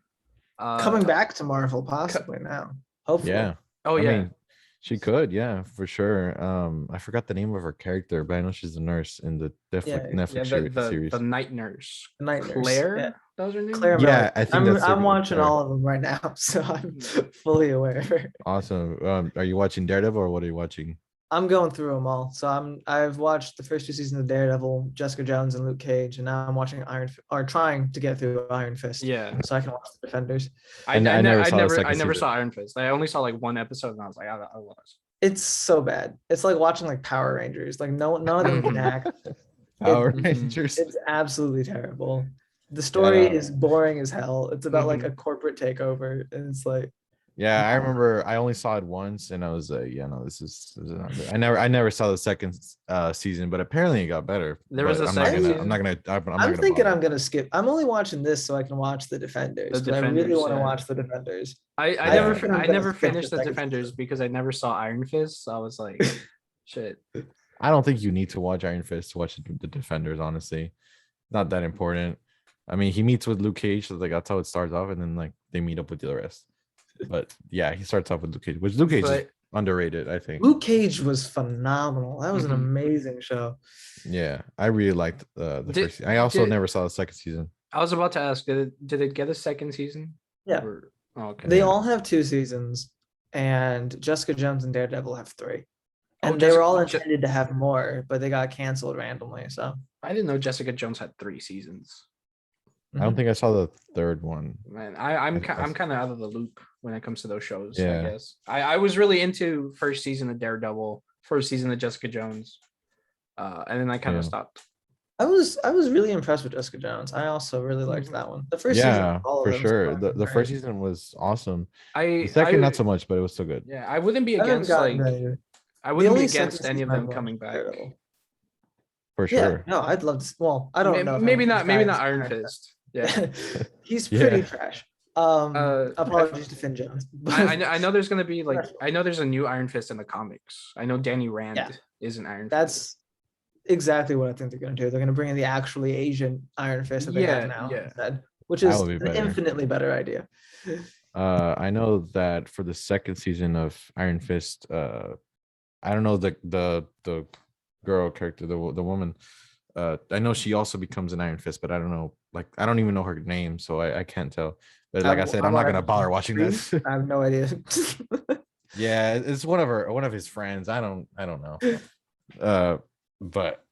Coming back to Marvel possibly now. Hopefully. Yeah. Oh I yeah. mean, she could, yeah, for sure. I forgot the name of her character, but I know she's a nurse in the Netflix series. The night nurse. The night nurse. Claire? Yeah. That was her name? Claire. Yeah, I think that's I'm her- watching Claire. all of them right now, so I'm fully aware. Awesome. Are you watching Daredevil or what are you watching? I'm going through them all. So I've watched the first 2 seasons of Daredevil, Jessica Jones, and Luke Cage, and now I'm watching trying to get through Iron Fist. Yeah. So I can watch the Defenders. I never saw the never second season. saw Iron Fist. I only saw like 1 episode and I was like, I was. It's so bad. It's like watching like Power Rangers. Like none of them can act. Power Mhm. Rangers. It's absolutely terrible. The story Yeah. is boring as hell. It's about like Mhm. a corporate takeover, and it's like Yeah, I remember I only saw it once and I was like, yeah, no, this is not good. I never saw the second season, but apparently it got better. There was But a I'm not second gonna season. I'm not gonna I'm not I'm gonna thinking bother. I'm gonna skip. I'm only watching this so I can watch the Defenders. The 'cause I really Defenders, want to yeah. watch the Defenders. I I never think I'm I gonna never skip the finished the second Defenders season. because I never saw Iron Fist. So I was like, shit. I don't think you need to watch Iron Fist to watch the Defenders, honestly. Not that important. I mean, he meets with Luke Cage, so like that's how it starts off, and then like they meet up with the rest. But yeah, he starts off with Luke Cage, which Luke Cage is But- underrated, I think. Luke Cage was phenomenal. That was an Mhm. amazing show. Yeah, I really liked the Did- first season. I also did- never saw the second season. I was about to ask, did it get a second season? Yeah. Oh, okay. They all have 2 seasons, and Jessica Jones and Daredevil have 3. And they were all intended to have more, but they got canceled randomly. So I didn't know Jessica Jones had 3 seasons. I don't think I saw the third one. Man, I'm kind of out of the loop when it comes to those shows. Yeah. I guess I was really into first season of Daredevil, first season of Jessica Jones, and then I kind of stopped. I was really impressed with Jessica Jones. I also really liked that one. The first season, of all of for them sure. was The first season was awesome. The second not so much, but it was still good. Yeah, I wouldn't be I haven't against gotten like to- I wouldn't only be against second any of season them I've coming watched back. Daredevil. For Yeah, sure. no, I'd love to. Well, I don't know. Maybe if not. this Maybe guy not is Iron Iron Fist. Yeah. He's Yeah. pretty trash. Apologies to Finn Jones. I know there's gonna be like I know there's a new Iron Fist in the comics. I know Danny Rand is an Iron Fist. That's exactly what I think they're gonna do. They're gonna bring in the actually Asian Iron Fist that they have now instead, which is would be an better. infinitely better idea. I know that for the second season of Iron Fist, I don't know the girl character, the woman. I know she also becomes an Iron Fist, but I don't know. Like, I don't even know her name, so I can't tell. But like I said, I'm not gonna bother watching this. I have no idea. Yeah, it's one of his friends. I don't know. But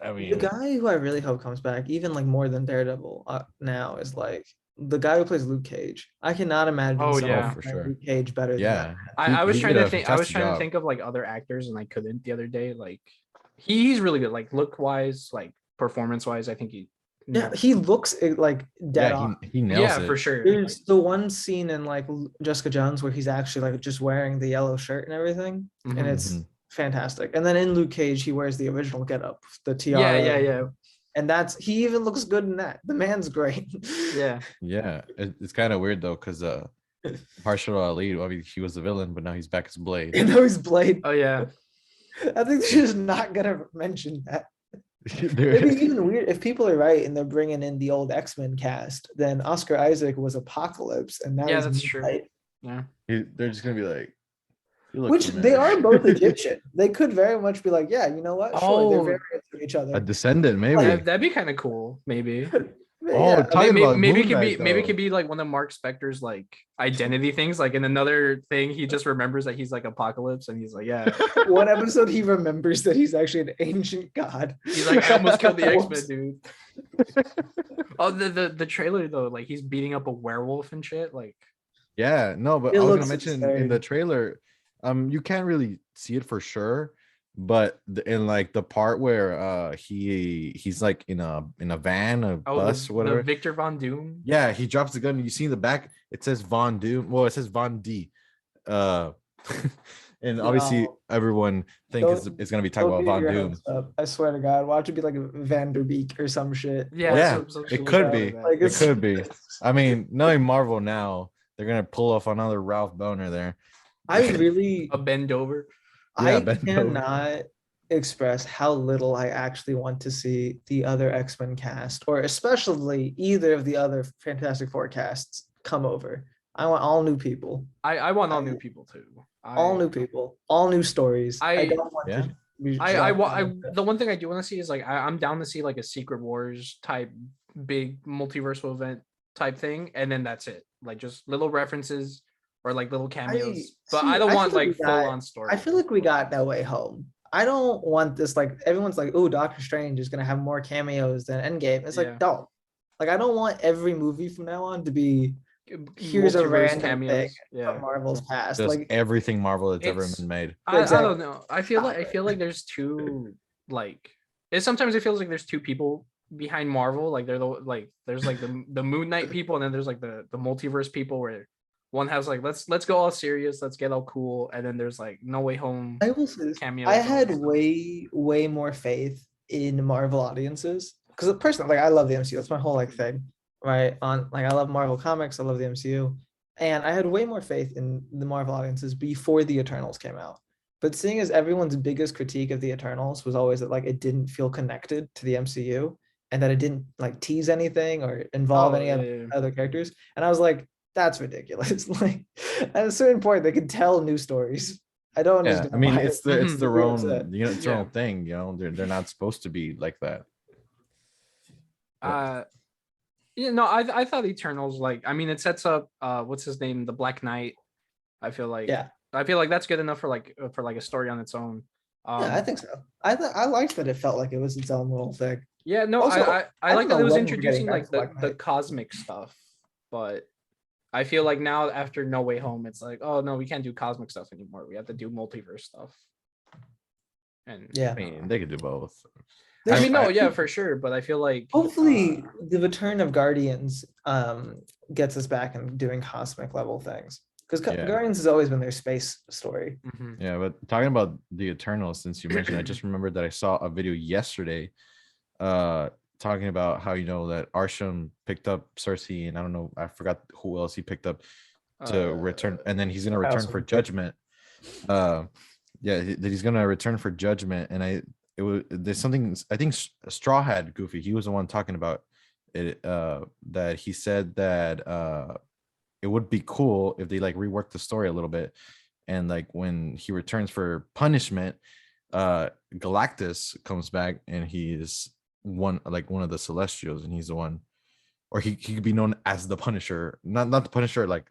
I mean, The guy who I really hope comes back, even like more than Daredevil now, is like the guy who plays Luke Cage. I cannot imagine someone for playing sure. Luke Cage better than that. I was he trying did to a think. I was fantastic trying to job. think of like other actors, and I couldn't the other day. Like he's really good. Like look wise, like performance wise, I think he. Yeah, he looks like dead on. He nails it. Yeah, for sure. There's the one scene in like Jessica Jones where he's actually like just wearing the yellow shirt and everything, and it's fantastic. And then in Luke Cage, he wears the original getup, the tiara. Yeah. And he even looks good in that. The man's great. Yeah. It's kind of weird though, because Marshall Ali, obviously he was the villain, but now he's back as Blade. You know he's Blade. Oh yeah. I think they're just not gonna mention that. It'd be even weird if people are right and they're bringing in the old X-Men cast. Then Oscar Isaac was Apocalypse, and now that's true. Light. Yeah, they're just gonna be like, which they are both Egyptian. They could very much be like, yeah, you know what? Sure, they're variants of each other. A descendant, maybe. that'd be kind of cool. Maybe. Maybe it could be like one of Mark Spector's like identity things. Like in another thing, he just remembers that he's like Apocalypse, and he's like, yeah. One episode, he remembers that he's actually an ancient god. He's like, I almost killed the X-Men, dude. Oh, the trailer though, like he's beating up a werewolf and shit. Like, yeah, no, but I was gonna mention in the trailer, you can't really see it for sure. But in like the part where he's like in a van, a bus, whatever. Victor Von Doom. Yeah, he drops the gun. And you see in the back, it says Von Doom. Well, it says Von D. And obviously everyone thinks it's gonna be talking about Von Doom. I swear to God, watch it be like a Vanderbeek or some shit. Yeah, it could be. Like, it could be. I mean, knowing Marvel now, they're gonna pull off another Ralph Boner there. I really a bend over. I cannot express how little I actually want to see the other X-Men cast, or especially either of the other Fantastic Four casts, come over. I want all new people. I want all new people too. All new people, all new stories. I don't want to. The one thing I do want to see is like I'm down to see like a Secret Wars type big multiversal event type thing, and then that's it. Like just little references or like little cameos. I don't want like full on story. I feel like we got No Way Home. I don't want this, like everyone's like, oh, Doctor Strange is gonna have more cameos than Endgame. It's like, don't. Like I don't want every movie from now on to be here's a random thing from Marvel's past. Just like everything Marvel that's ever been made. I don't know. I feel like there's two like sometimes it feels like there's two people behind Marvel. Like there's like the Moon Knight people, and then there's like the multiverse people where one has like let's go all serious, let's get all cool, and then there's like No Way Home. I will say this, cameos. I had way more faith in Marvel audiences because personally, like I love the MCU. That's my whole like thing, right? On like I love Marvel comics, I love the MCU, and I had way more faith in the Marvel audiences before the Eternals came out. But seeing as everyone's biggest critique of the Eternals was always that like it didn't feel connected to the MCU and that it didn't like tease anything or involve other characters, and I was like, that's ridiculous. Like at a certain point, they can tell new stories. I don't understand. I mean, it's their own, it's their own thing. They're not supposed to be like that. I thought Eternals, like, I mean, it sets up what's his name, the Black Knight. I feel like that's good enough for like a story on its own. Yeah, I think so. I liked that it felt like it was its own little thing. Yeah, no, Also, I like think that it was Eleven getting introducing back like to Black the Knight. cosmic stuff, but I feel like now after No Way Home, it's like, oh no, we can't do cosmic stuff anymore. We have to do multiverse stuff. And Yeah. I mean, they could do both. I mean, no, I- yeah, for sure. But I feel like Hopefully, the return of Guardians gets us back and doing cosmic level things, because Yeah. Guardians has always been their space story. mhm. Yeah, but talking about the Eternals, since you mentioned, I just remembered that I saw a video yesterday, talking about how that Arsham picked up Cersei, and I don't know, I forgot who else he picked up to return, and then he's gonna return for Household. Judgment. Yeah, that he's gonna return for Judgment, and there's something I think Straw Hat Goofy. He was the one talking about it. That he said that it would be cool if they like reworked the story a little bit, and like when he returns for punishment, Galactus comes back and he's one of the Celestials, and he's the one, or he could be known as the Punisher, not the Punisher, like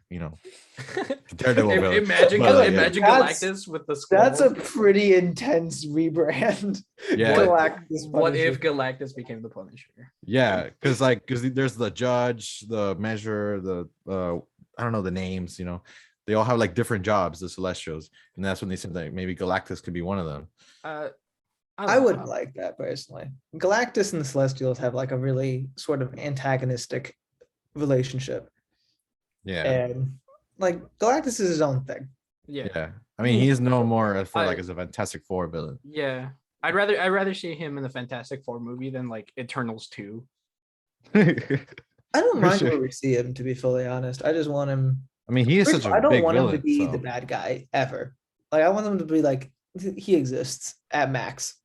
Daredevil villain. Imagine But, like, imagine That's- Galactus with the That's a skull. pretty intense rebrand. Yeah. Galactus What if Punisher. Galactus became the Punisher? Yeah, because there's the Judge, the Measure, the I don't know the names. They all have like different jobs, the Celestials, and that's when they said that maybe Galactus could be one of them. I would like that personally. Galactus and the Celestials have like a really sort of antagonistic relationship, Yeah, and like Galactus is his own thing. Yeah. yeah. I mean, he's no more for I- like as a Fantastic Four villain. Yeah. I'd rather see him in the Fantastic Four movie than like Eternals 2. I don't For mind sure. where we see him, to be fully honest. I just want him. I mean, he is First such of a all, I don't big want villain. him to be so- the bad guy ever. Like I want him to be like he exists at max.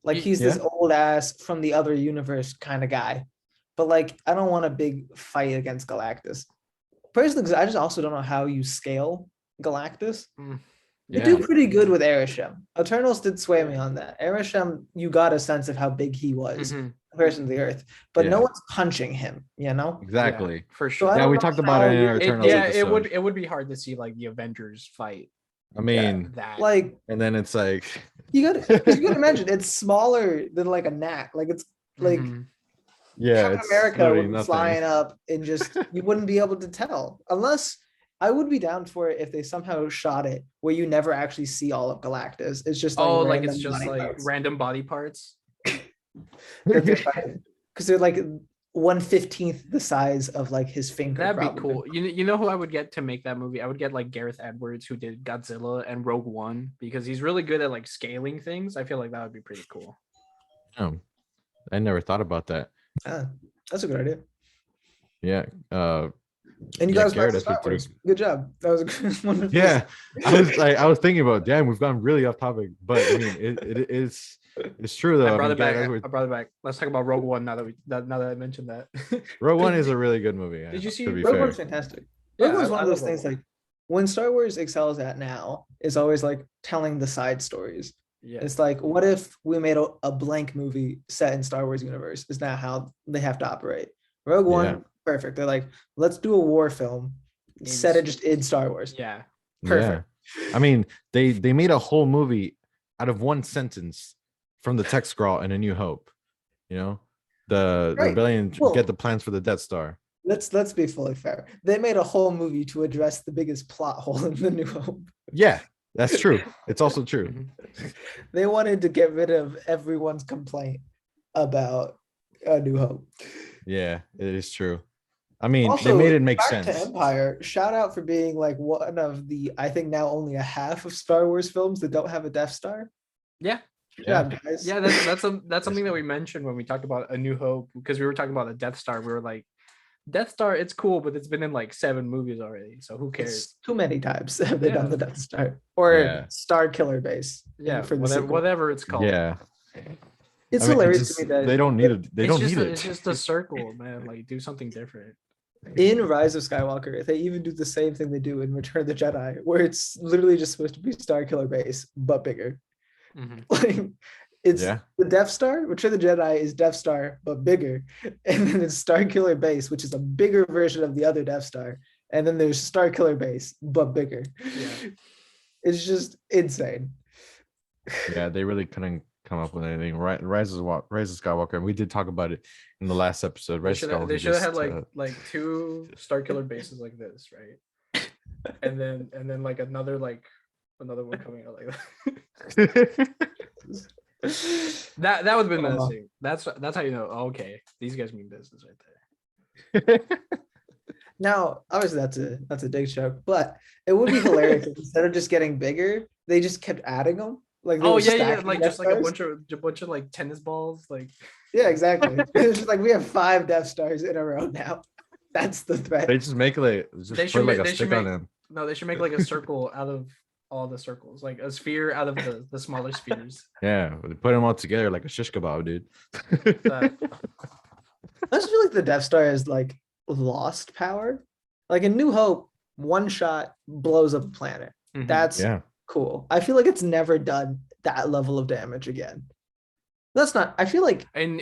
Like he's this old ass from the other universe kind of guy. But like I don't want a big fight against Galactus. Personally, because I just also don't know how you scale Galactus. They Yeah. do pretty good with Arishem. Eternals did sway me on that. Arishem, you got a sense of how big he was Mhm. compared to the Earth, but no Yeah. one's punching him. Exactly. Yeah, for So sure. I Yeah, don't we know talked about how it in you- our It, Eternals yeah, episode. it would be hard to see like the Avengers fight I mean, that. Like and then it's like, you gotta imagine it's smaller than like a gnat. Like it's like Mhm. yeah, Captain it's America literally would be nothing. flying up and just you wouldn't be able to tell unless I would be down for it if they somehow shot it where you never actually see all of Galactus. It's just like Oh, like random it's just body like parts random body parts. that they're fighting. Because they're like 1/15 the size of like his finger. That'd be probably. cool. You know who I would get to make that movie? I would get like Gareth Edwards, who did Godzilla and Rogue One, because he's really good at like scaling things. I feel like that would be pretty cool. I never thought about that. Ah, that's a good idea. Yeah. And you Yeah, guys Garrett, watched that's Star pretty- Wars. Good job. That was a good one. Yeah. I was thinking about, damn, we've gone really off topic, but I mean, it's true though. I brought mean, it back. Garrett Edwards- I brought it back. Let's talk about Rogue One now that I mentioned that. Rogue One is a really good movie. Did you see to be Rogue fair. One's fantastic. Yeah, Rogue One's one I of those love things Rogue like when Star Wars excels at now is always like telling the side stories. Yeah. It's like, what if we made a blank movie set in Star Wars universe? Is not how they have to operate. Rogue One, Yeah. perfect. They're like, let's do a war film, set it just in Star Wars. Yeah. Perfect. Yeah. I mean, they made a whole movie out of one sentence from the text scroll in A New Hope. The Right. rebellion Well- get the plans for the Death Star. Let's be fully fair. They made a whole movie to address the biggest plot hole in the New Hope. Yeah, that's true. It's also true. Mhm. They wanted to get rid of everyone's complaint about A New Hope. Yeah, it is true. I mean, Also, they made it make back sense. to Empire, shout out for being like one of the, I think now only a half of Star Wars films that don't have a Death Star. Yeah. Good Yeah. job, guys. Yeah, that's something that we mentioned when we talked about A New Hope, because we were talking about the Death Star. We were like, Death Star, it's cool, but it's been in like 7 movies already, so who cares? It's too many times have they done Yeah. the Death Star or Yeah. Star Killer Base. Yeah, for the whatever, sequel. whatever it's called. Yeah, It's I mean, hilarious just- to me that they don't need it. They It's don't just need a, it. it's just a circle, man. Like do something different. in Rise of Skywalker, they even do the same thing they do in Return of the Jedi, where it's literally just supposed to be Star Killer Base, but bigger. Mhm. Like it's Yeah. the Death Star. Return of the Jedi is Death Star but bigger, and then it's Star Killer Base, which is a bigger version of the other Death Star, and then there's Star Killer Base but bigger. Yeah. It's just insane. Yeah, they really couldn't come up with anything. Right, Rise of Skywalker, and we did talk about it in the last episode. They Rise of should have Skywalker had just like two Star Killer bases like this, right? And then like another one coming out like that. That would have been menacing. That's how you know. Oh, okay, these guys mean business right there. Now, obviously, that's a dick joke, but it would be hilarious if instead of just getting bigger, they just kept adding them. Like they Oh were yeah, stacking like Death just like a Stars. bunch of like tennis balls, like Yeah, exactly. It's just like we have 5 Death Stars in a row now. That's the threat. they just make like just they should put like make a they should stick make on him. no, they should make like a circle out of all the circles, like a sphere out of the smaller spheres. Yeah, they put them all together like a shish kebab, dude. I just feel like the Death Star is like lost power. Like in New Hope, one shot blows up a planet. Mhm. That's Yeah, cool. I feel like it's never done that level of damage again. That's not. I feel like in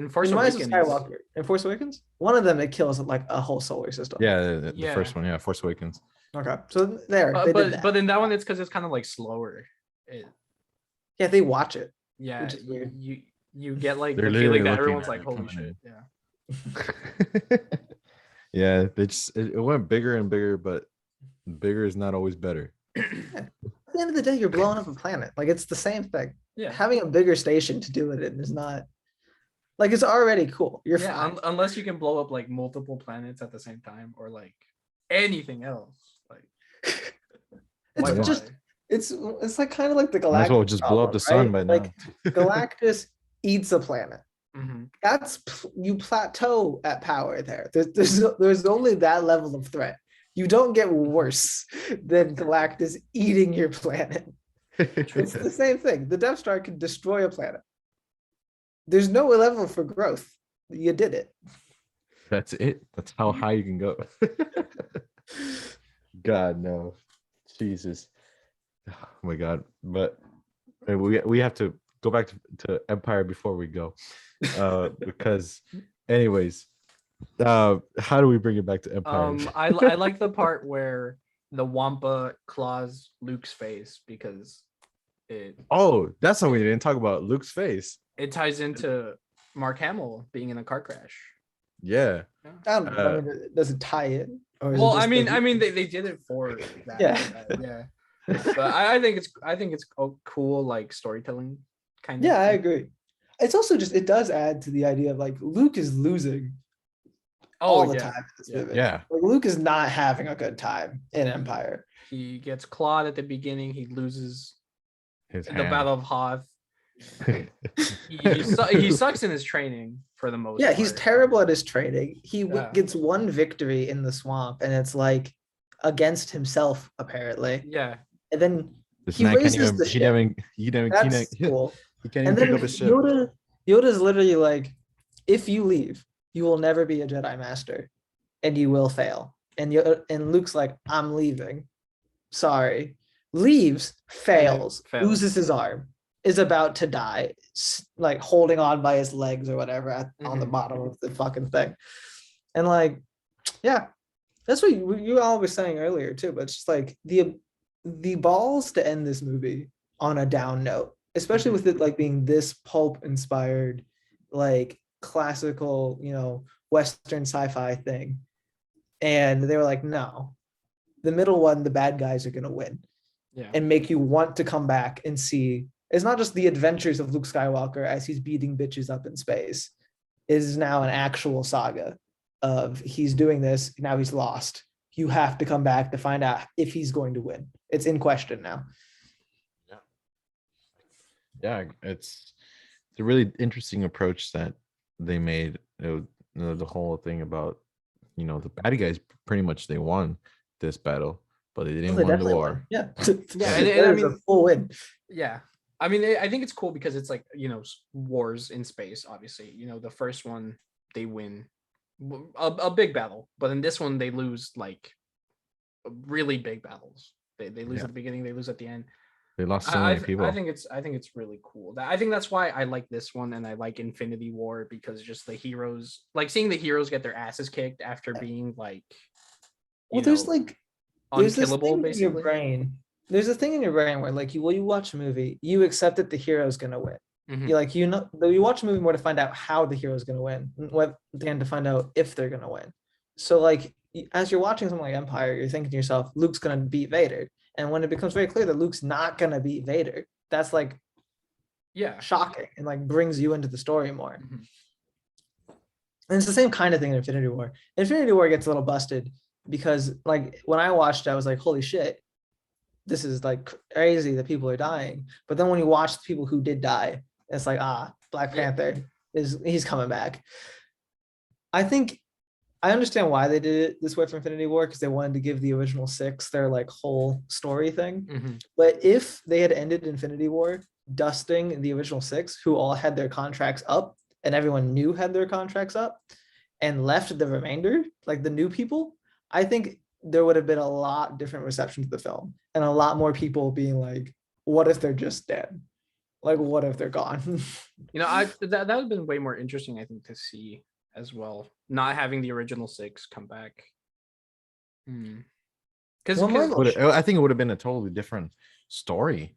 Force in Rise of Awakens. Skywalker, in Force Awakens, one of them it kills like a whole solar system. yeah, the Yeah. first one, yeah, Force Awakens. Okay, so there they did that. But in that one, it's because it's kind of like slower. Yeah, they watch it. Yeah, Which is weird. you get like They're the feeling literally that everyone's looking like, at it holy coming shit, in. yeah. Yeah, they just it went bigger and bigger, but bigger is not always better. At the end of the day, you're blowing up a planet. Like it's the same thing. Yeah. Having a bigger station to do it in is not like it's already cool. You're Yeah, fine. unless you can blow up like multiple planets at the same time or like anything else. Like It's Yeah. just it's like kind of like the Galactus. Might as well just blow up the sun by now. Like Galactus eats a planet. Mhm. You plateau at power there. There's only that level of threat. You don't get worse than Galactus eating your planet. It's the same thing. The Death Star can destroy a planet. There's no level for growth. You did it. That's it. That's how high you can go. God no, Jesus. Oh my God. But we have to go back to Empire before we go, because, anyways, how do we bring it back to Empire? I like the part where the Wampa claws Luke's face because Oh, that's something we didn't talk about. Luke's face. it ties into Mark Hamill being in a car crash. Yeah. I don't know. Does it tie in? Or is it Well, just I mean, they did it for that. Yeah. Yeah. But I think it's a cool like storytelling kind of. Yeah, I thing. agree. It's also just it does add to the idea of like Luke is losing all the time in this movie. Yeah. Like Luke is not having a good time in Empire. He gets clawed at the beginning. He loses His the hand. Battle of Hoth. He sucks in his training for the most Yeah, part. he's terrible at his training. He Yeah. gets one victory in the swamp, and it's like against himself apparently. Yeah. And then This he man can't raises even. the He ship. never. That's cool. He can't even And pick then up his ship. Yoda's literally like, if you leave, you will never be a Jedi Master, and you will fail. And Luke's like, I'm leaving. Sorry. Leaves, fails, Fails. loses his arm, is about to die, like holding on by his legs or whatever on the Mhm. bottom of the fucking thing. And like, yeah, that's what you all were saying earlier too. But it's just like the balls to end this movie on a down note, especially with it like being this pulp inspired, like classical, Western sci-fi thing. And they were like, no, the middle one, the bad guys are gonna win. Yeah. And make you want to come back and see it's not just the adventures of Luke Skywalker as he's beating bitches up in space. It is now an actual saga of he's doing this, now he's lost. You have to come back to find out if he's going to win. It's in question now. Yeah, it's a really interesting approach that they made. The whole thing about, the bad guys pretty much they won this battle, but they didn't They win the definitely war. won. Yeah. Yeah, and I I mean- a full win. Yeah. I mean, I think it's cool because it's like, wars in space, obviously. The first one, they win a big battle. But in this one, they lose like really big battles. They lose Yeah. at the beginning, they lose at the end. They lost so many people. I think it's really cool. I think that's why I like this one and I like Infinity War, because just the heroes, like seeing the heroes get their asses kicked after being like, Well, there's this unkillable thing in your basically. brain there's a thing in your brain where like you watch a movie, you accept that the hero is gonna win. Mhm. You like you watch a movie more to find out how the hero is gonna win, than to find out if they're gonna win. So like as you're watching something like Empire, you're thinking to yourself, Luke's gonna beat Vader, and when it becomes very clear that Luke's not gonna beat Vader, that's like Yeah. shocking and like brings you into the story more. Mhm. And it's the same kind of thing in Infinity War. Infinity War gets a little busted because like when I watched it, I was like, holy shit, this is like crazy that people are dying. But then when you watch the people who did die, it's like, Black Yeah. Panther he's coming back. I think I understand why they did it this way for Infinity War, because they wanted to give the original 6 their like whole story thing. Mhm. But if they had ended Infinity War dusting the original 6, who all had their contracts up and everyone knew had their contracts up, and left the remainder, like the new people, I think there would have been a lot different reception to the film and a lot more people being like, what if they're just dead? Like, what if they're gone? You know, that would have been way more interesting, I think, to see as well. Not having the original 6 come back. Because Well, Marvel- I think it would have been a totally different story.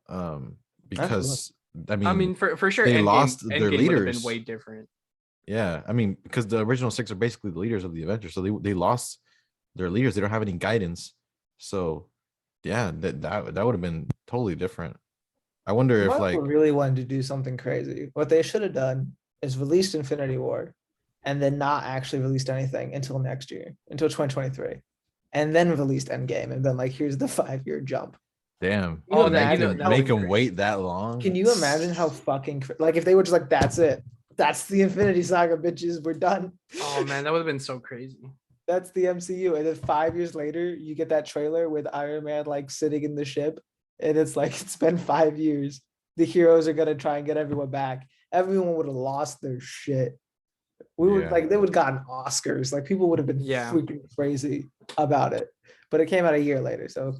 Because I mean, for sure, they Endgame, lost their Endgame would have been leaders. way different. Yeah, I mean, because the original 6 are basically the leaders of the Avengers, so they lost their leaders. They don't have any guidance. So yeah, that would have been totally different. I wonder if Marvel like really wanted to do something crazy. What they should have done is released Infinity War and then not actually released anything until next year, until 2023. And then released Endgame and then like, here's the 5-year jump. damn, You make imagine them how make them crazy- wait that long. Can you imagine how fucking like if they were just like, that's it. That's the Infinity Saga, bitches. We're done. Oh man, that would have been so crazy. That's the MCU. And then 5 years later, you get that trailer with Iron Man like sitting in the ship. And it's like, it's been 5 years. The heroes are gonna try and get everyone back. Everyone would have lost their shit. We would Yeah. like they would have gotten Oscars. Like people would have been Yeah. freaking crazy about it. But it came out a year later. So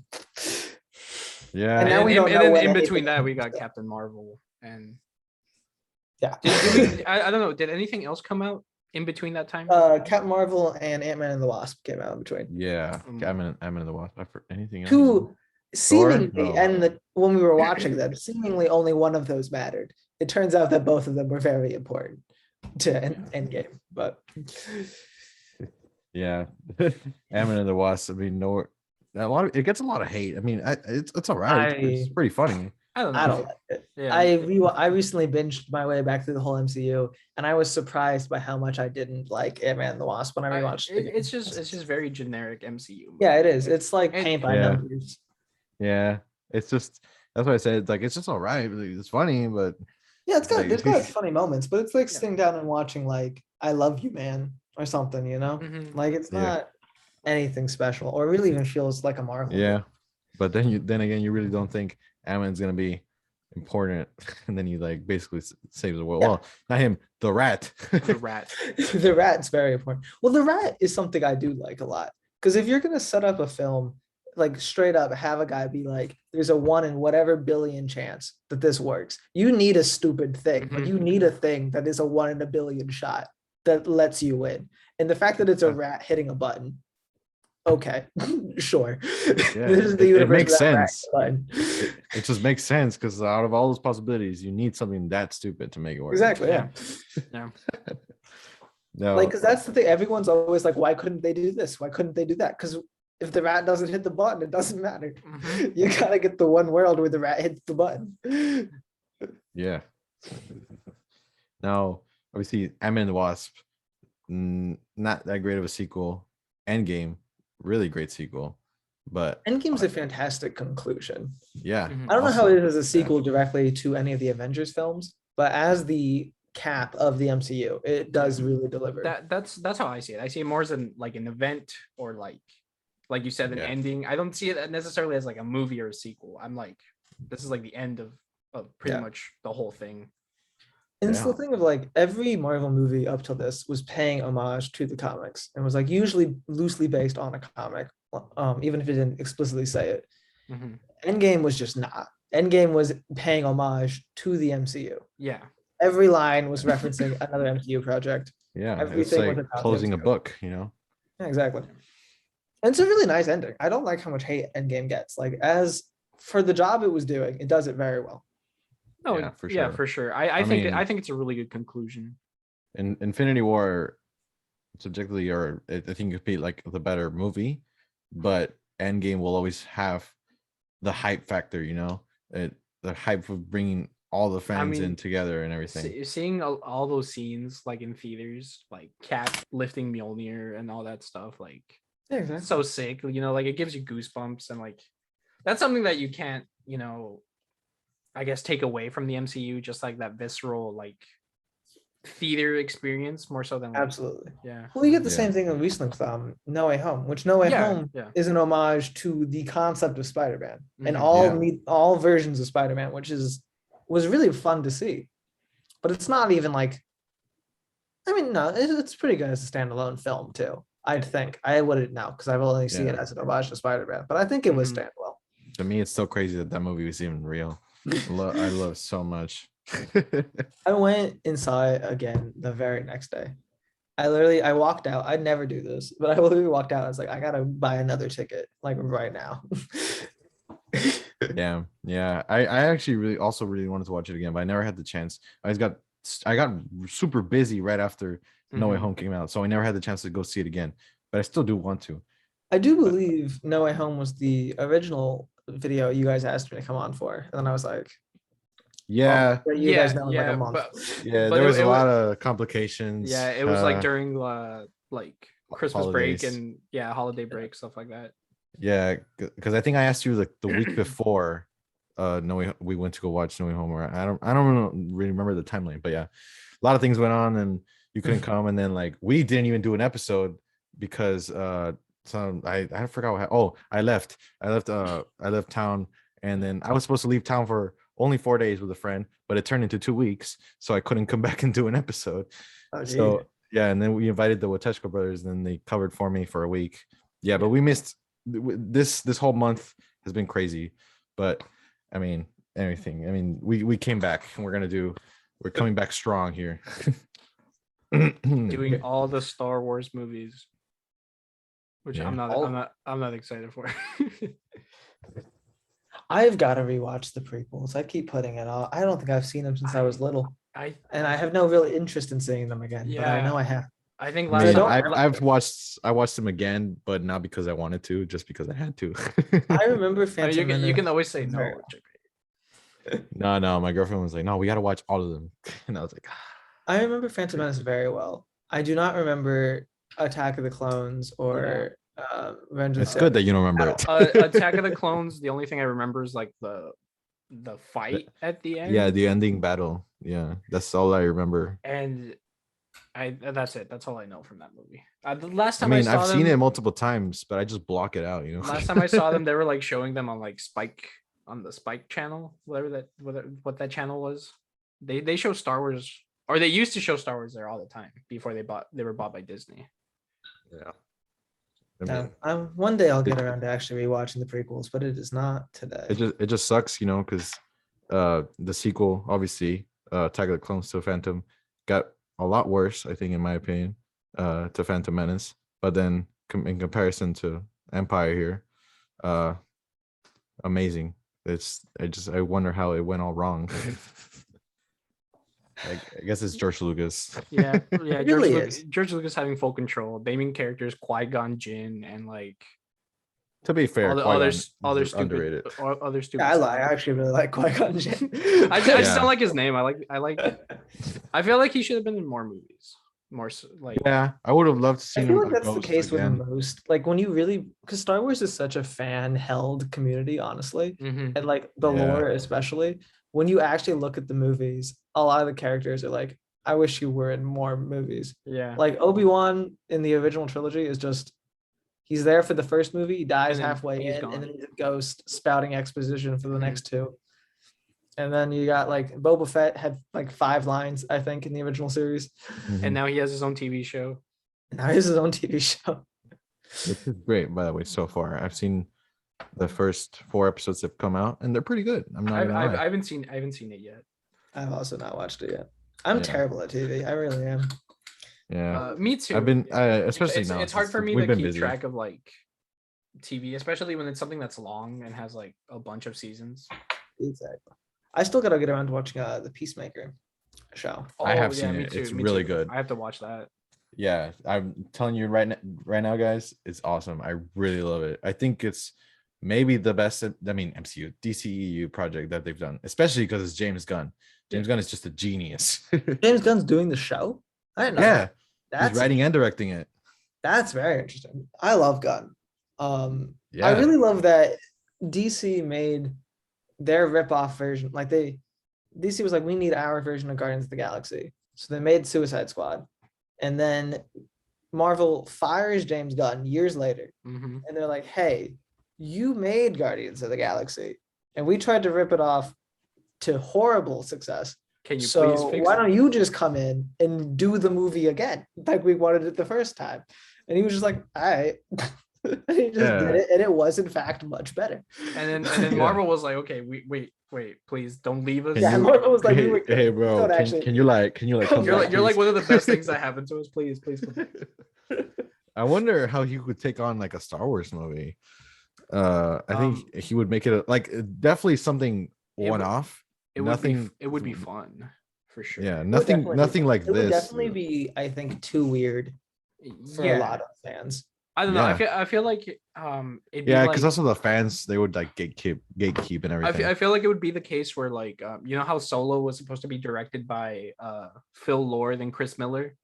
Yeah, And now And we don't know then when in anything between that, we happens. got Captain Marvel and yeah. I don't know. Did anything else come out in between that time? Captain Marvel and Ant-Man and the Wasp came out in between. yeah. Mm. I'm in the Wasp. Anything else? Two seemingly, No. and when we were watching them, seemingly only one of those mattered. It turns out that both of them were very important to Endgame, but Yeah, Ant-Man and the Wasp. I mean, it gets a lot of hate. I mean, it's all right. It's pretty funny. I don't know. I don't like it. Yeah. I recently binged my way back through the whole MCU, and I was surprised by how much I didn't like Ant-Man and the Wasp when I rewatched it. It's just very generic MCU. Yeah, it is. It's like And- paint by Yeah. numbers. Yeah, it's just that's why I said it's just all right. It's funny, but Yeah, it's got Like- there's got funny moments, but it's like Yeah. sitting down and watching like I Love You Man or something, you know? Mhm. Like it's Yeah. not anything special or really even feels like a Marvel. yeah. But then again, you really don't think Ant-Man's gonna be important, and then he like basically saves the world. Yeah. Well, not him, the rat. The rat. The rat's very important. Well, the rat is something I do like a lot. Because if you're gonna set up a film, like straight up have a guy be like, there's a 1 in whatever billion chance that this works. You need a stupid thing, but Mhm. you need a thing that is a 1 in a billion shot that lets you win. And the fact that it's a Yeah. rat hitting a button, okay, sure. Yeah, This is the it universe makes of that rat sense. button. It just makes sense because out of all those possibilities, you need something that stupid to make it work. Exactly. Yeah. Yeah. No, Like, because that's the thing. Everyone's always like, why couldn't they do this? Why couldn't they do that? Because if the rat doesn't hit the button, it doesn't matter. Mhm. You gotta get the one world where the rat hits the button. yeah. Now, obviously, Ant-Man and the Wasp, not that great of a sequel. Endgame, really great sequel, but Endgame's a fantastic conclusion. yeah, Mhm. I don't know how also, it is as a sequel directly to any of the Avengers films, but as the cap of the MCU, it does really deliver. That's how I see it. I see it more as like an event or like you said, an Yeah. ending. I don't see it necessarily as like a movie or a sequel. I'm like, this is like the end of pretty Yeah. much the whole thing. And it's the Yeah. thing of like every Marvel movie up till this was paying homage to the comics and was like usually loosely based on a comic, even if it didn't explicitly say it. Mhm. Endgame was just not. Endgame was paying homage to the MCU. Yeah. Every line was referencing another MCU project. yeah, it's Everything was like about the closing a MCU. book, you know. Yeah, exactly. And it's a really nice ending. I don't like how much hate Endgame gets. Like as for the job it was doing, it does it very well. Oh Yeah, for yeah, sure. for sure. I think mean- I think it's a really good conclusion. In Infinity War, subjectively, or I think it could be like the better movie, but Endgame will always have the hype factor. The hype of bringing all the fans in mean, together and everything. Seeing all those scenes like in theaters, like Cap lifting Mjolnir and all that stuff, like Yeah, exactly. so sick. Like it gives you goosebumps, and like that's something that you can't, I guess take away from the MCU. Just like that visceral like theater experience, more so than like, Absolutely. yeah. Well, you get the Yeah. same thing in recently with No Way Home, which No Way Yeah, Home yeah. is an homage to the concept of Spider-Man and Mhm. all versions of Spider-Man, which was really fun to see. But it's not even like, I mean, no, it's pretty good as a standalone film too. I'd think I wouldn't know because I've only seen it Yeah. as an homage to Spider-Man, but I think it was Mhm. stand well. To me, it's so crazy that movie was even real. I love so much. I went and saw it again the very next day. I walked out. I'd never do this, but I literally walked out. I was like, I gotta buy another ticket, like right now. Yeah. I actually really wanted to watch it again, but I never had the chance. I got super busy right after No Way Mhm. Home came out, so I never had the chance to go see it again. But I still do want to. I do believe No Way Home was the original video you guys asked me to come on for, and then I was like, Yeah, "Well, you guys Yeah, know in like yeah, a month." yeah. but There it- was it a wa- lot of complications. Yeah, it was like during like Christmas break holidays. and holiday break, stuff like that. Yeah, because I think I asked you like the week before. We went to go watch No Way Home. Or I don't really remember the timeline, but yeah, a lot of things went on and you couldn't come. And then like we didn't even do an episode because I forgot what happened. Oh, I left town, and then I was supposed to leave town for only 4 days with a friend, but it turned into 2 weeks, so I couldn't come back and do an episode. Oh, geez. So yeah, and then we invited the Wateshko brothers, and then they covered for me for a week. Yeah, but we missed this whole month has been crazy. But I mean, everything. I mean, we came back, and we're coming back strong here. Doing all the Star Wars movies, which Yeah. I'm not excited for. I've got to rewatch the prequels. I keep putting it off. I don't think I've seen them since I was little, and I have no real interest in seeing them again. But I know I have. I think I last mean, time I've watched them again, but not because I wanted to, just because I had to. I remember I mean, Phantom you Menace. can always say no. Very- No, my girlfriend was like, "No, we got to watch all of them," and I was like, I remember Phantom Menace very well. I do not remember Attack of the Clones or Revenge of the "It's Sith. good that you don't remember it." Attack of the Clones. The only thing I remember is like the fight at the end. Yeah, the ending battle. Yeah, that's all I remember. And that's it. That's all I know from that movie. The last I time mean, saw I've seen them, it multiple times, but I just block it out. Last time I saw them, they were like showing them on like Spike, on the Spike channel, what that channel was. They show Star Wars, or they used to show Star Wars there all the time before they were bought by Disney. Yeah. One day I'll get around to actually rewatching the prequels, but it is not today. It just sucks, because the sequel, obviously, Attack of the Clones to Phantom, got a lot worse, I think, in my opinion, to Phantom Menace. But then in comparison to Empire here, amazing. I wonder how it went all wrong. I guess it's George Lucas. Yeah, It really is. George Lucas having full control, naming characters Qui-Gon Jinn and like To be fair, other Qui-Gon is stupid underrated. other stupid. I stuff. actually really like Qui-Gon Jinn. I just Yeah. don't like his name. I feel like he should have been in more movies. Like Yeah, I would have loved to see I him. feel like a that's the Ghost case again. with most. Like when you really, because Star Wars is such a fan-held community, honestly, mhm. and like the Yeah. lore especially. When you actually look at the movies, a lot of the characters are like, I wish you were in more movies. Yeah. Like Obi-Wan in the original trilogy is just, he's there for the first movie, he dies And then halfway he's in, gone. and then he's a ghost spouting exposition for the Mhm. next two. And then you got like Boba Fett had like 5 lines, I think, in the original series. Mhm. And now he has his own TV show. Now he has his own TV show. Which is great, by the way, so far. I've seen the first 4 episodes that have come out, and they're pretty good. I'm not gonna lie. I haven't seen it yet. I've also not watched it yet. I'm Yeah. terrible at TV. I really am. Yeah, Me too. I've been, especially it's, now. It's hard for since me we've to been keep busy. track of like TV, especially when it's something that's long and has like a bunch of seasons. Exactly. I still gotta get around to watching the Peacemaker show. I have Oh, seen me it. too, It's me really too. good. I have to watch that. Yeah, I'm telling you right now, guys, it's awesome. I really love it. I think it's maybe the best. I mean, MCU, DCEU project that they've done, especially because it's James Gunn. James Gunn is just a genius. James Gunn's doing the show. I didn't know Yeah, that. he's That's writing and directing it. That's very interesting. I love Gunn. I Yeah. really love that DC made their rip-off version. Like DC was like, we need our version of Guardians of the Galaxy. So they made Suicide Squad. And then Marvel fires James Gunn years later. Mm-hmm. And they're like, hey, you made Guardians of the Galaxy. And we tried to rip it off to horrible success. Can you So please fix why it? don't you just come in and do the movie again like we wanted it the first time? And he was just like, all right. And he just did it, and it was in fact much better. And then Yeah. Marvel was like, okay, wait, please don't leave us. Yeah, Marvel was like, hey, bro, can you like come You're back, you're like please? one of the best things that happened to us. Please. I wonder how he could take on like a Star Wars movie. I think he would make it like definitely something one off. It would be fun for sure. Yeah, nothing like It would this. definitely be, I think, too weird for a lot of fans. I don't know. Yeah. I feel like it'd be Yeah, like, because also the fans, they would like gatekeep and everything. I feel like it would be the case where like you know how Solo was supposed to be directed by Phil Lord and Chris Miller,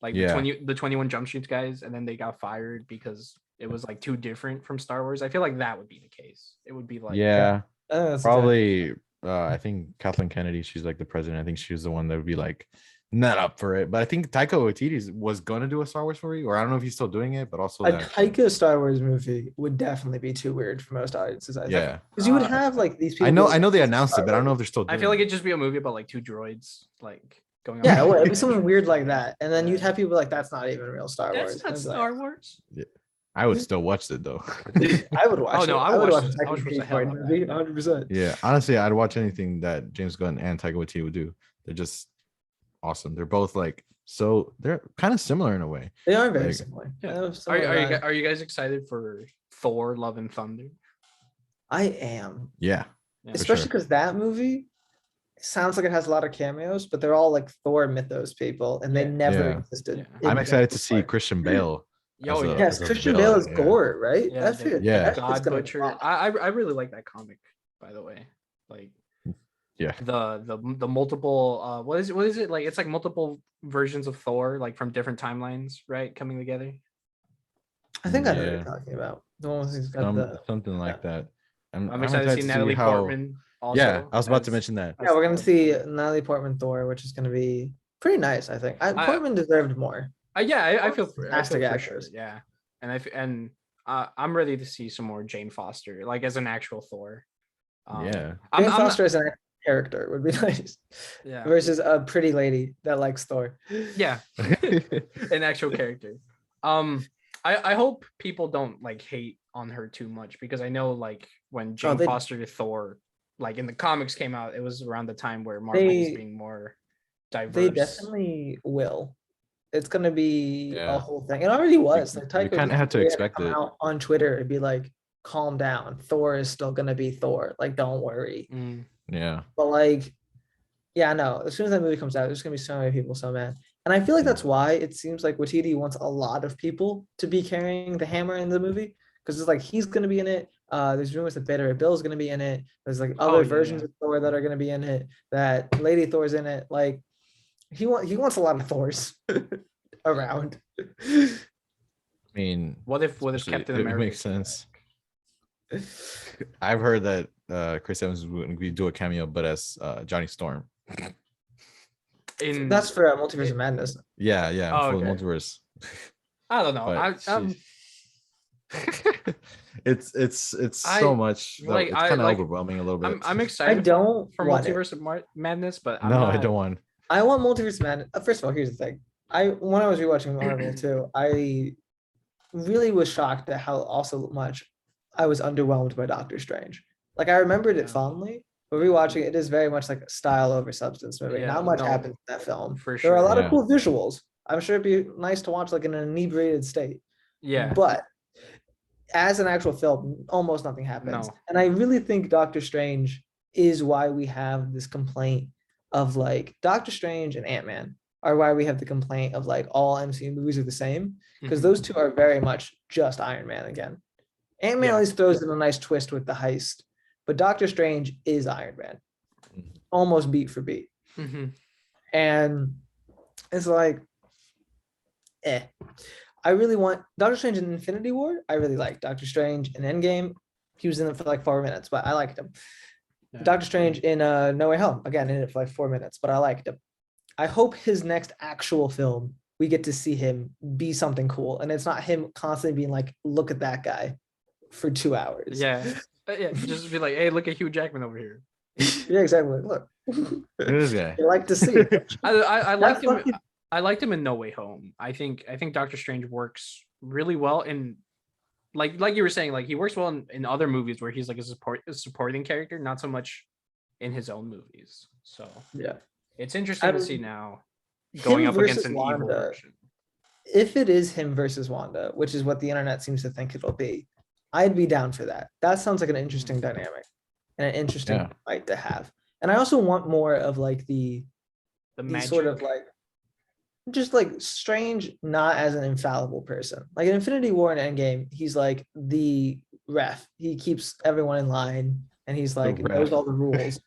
like the 21 Jump Street guys, and then they got fired because it was like too different from Star Wars. I feel like that would be the case. It would be like Probably. I think Kathleen Kennedy, she's like the president. I think she was the one that would be like not up for it. But I think Taika Waititi was gonna do a Star Wars movie, or I don't know if he's still doing it, but also A Taika Star Wars movie would definitely be too weird for most audiences. I think. Because you would have like these people. I know they announced it, but I don't know if they're still doing I feel like it. it'd just be a movie about like two droids like going on. Yeah, it'd be something weird like that, and then you'd have people like, "That's not even real Star Wars." That's not It's Star Wars. Yeah. I would still watch it though. I would watch. Oh no, it. I would watch a it. I would watch the hell out of movie, that. 100%. Yeah, honestly, I'd watch anything that James Gunn and Taika Waititi would do. They're just awesome. They're both like they're kind of similar in a way. They are very Like, similar. Yeah. Are you guys excited for Thor: Love and Thunder? I am. Yeah. Especially because that movie sounds like it has a lot of cameos, but they're all like Thor mythos people, and they never existed. Yeah. I'm excited to see Christian Bale. Oh, as a- Yes, as a Christian villain, Bale is yeah. Gore, right? Yeah, That's it. yeah. That's God gonna Butcher. rock. I really like that comic, by the way. Like Yeah. the multiple what is it like? It's like multiple versions of Thor, like from different timelines, right? Coming together. I think I know what Yeah. you're talking about. The one who's got Something like that. I'm excited to see Natalie Portman. Also, Yeah, I was about to as- mention that. Yeah, we're gonna see Natalie Portman Thor, which is gonna be pretty nice. I think Portman deserved more. I feel Fantastic for actress. sure. Yeah, and I'm ready to see some more Jane Foster, like as an actual Thor. Yeah. I'm Jane not- Foster as an character would be nice. Yeah. Versus a pretty lady that likes Thor. Yeah, an actual character. I hope people don't like hate on her too much, because I know like when Jane Foster to Thor, like in the comics came out, it was around the time where Marvel was being more diverse. They definitely will. It's gonna be Yeah. a whole thing. It already was. Like we kind of had to expect come it. out on Twitter and be like, "Calm down. Thor is still gonna be Thor. Like, don't worry." Yeah. But like, yeah, no. As soon as that movie comes out, there's gonna be so many people so mad. And I feel like that's why it seems like Waititi wants a lot of people to be carrying the hammer in the movie, because it's like he's gonna be in it. There's rumors that Beta Ray Bill's gonna be in it. There's like other versions of Thor that are gonna be in it. That Lady Thor's in it. Like he wants a lot of Thors around. I mean, what if Captain it America makes sense. I've heard that Chris Evans is going to do a cameo, but as Johnny Storm. That's for Multiverse of Madness. Yeah, for the okay. multiverse. I don't know. But it's so much. like, It's kind of like, overwhelming a little bit. I'm excited. I don't for want Multiverse of Madness, but I don't want. I want Multiverse of Madness. First of all, here's the thing. When I was rewatching Marvel too, I really was shocked at how also much I was underwhelmed by Doctor Strange. Like I remembered it fondly, but rewatching it is very much like a style over substance movie. Yeah, Not much happens in that film. For There are a lot sure. of cool visuals. I'm sure it'd be nice to watch like in an inebriated state. Yeah. But as an actual film, almost nothing happens. No. And I really think Doctor Strange is why we have this complaint of like Doctor Strange and Ant-Man are why we have the complaint of like all MCU movies are the same, because Mhm. those two are very much just Iron Man again. Ant-Man Yeah. always throws in a nice twist with the heist, but Doctor Strange is Iron Man, almost beat for beat. Mhm. And it's like, I really want Doctor Strange in Infinity War. I really like Doctor Strange in Endgame. He was in it for like 4 minutes, but I liked him. Yeah. Doctor Strange in No Way Home, again, in it for like 4 minutes, but I liked him. I hope his next actual film, we get to see him be something cool. And it's not him constantly being like, look at that guy for 2 hours. Yeah. Yeah. Just be like, hey, look at Hugh Jackman over here. Yeah, exactly. Look. Look at this guy. You like to see it. I liked That's him. fucking- I liked him in No Way Home. I think Doctor Strange works really well in like you were saying, like he works well in other movies where he's like a supporting character, not so much in his own movies. So Yeah. it's interesting to I'm- see now going him up against versus an evil Wanda. version. If it is him versus Wanda, which is what the internet seems to think it'll be, I'd be down for that. That sounds like an interesting dynamic and an interesting Yeah. fight to have. And I also want more of like the The sort of magic. like just like Strange, not as an infallible person. Like in Infinity War and Endgame, he's like the ref. He keeps everyone in line and he's like knows ref. all the rules.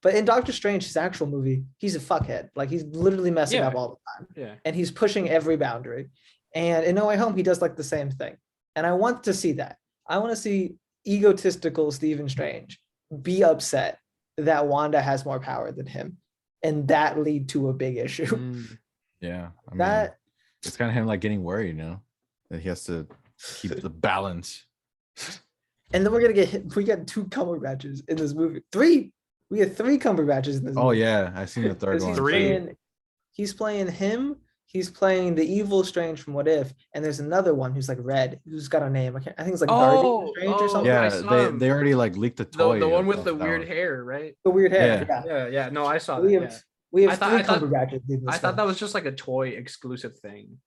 But in Doctor Strange, his actual movie, he's a fuckhead. Like he's literally messing Yeah. up all the time. Yeah. And he's pushing every boundary. And in No Way Home, he does like the same thing. And I want to see that. I want to see egotistical Stephen Strange be upset that Wanda has more power than him, and that lead to a big issue. Mm. Yeah. I mean, That it's kind of him like getting worried, that he has to keep the balance. and then we're gonna get hit. We got 2 Cumberbatches in this movie. 3. We had 3 Cumberbatches in this Oh movie. yeah, I seen the third 'Cause one. he's Three. playing, he's playing him. He's playing the evil Strange from What If, and there's another one who's like red, who's got a name. I think it's like Guardian Strange or something. I Yeah, saw him. they already like leaked the The toy. one of with the that weird one. hair, right? The weird hair. Yeah. Yeah. Yeah. No, I saw We that. have Yeah. we have I thought- 3 I thought- Cumberbatches in this I thought that film. was just like a toy exclusive thing.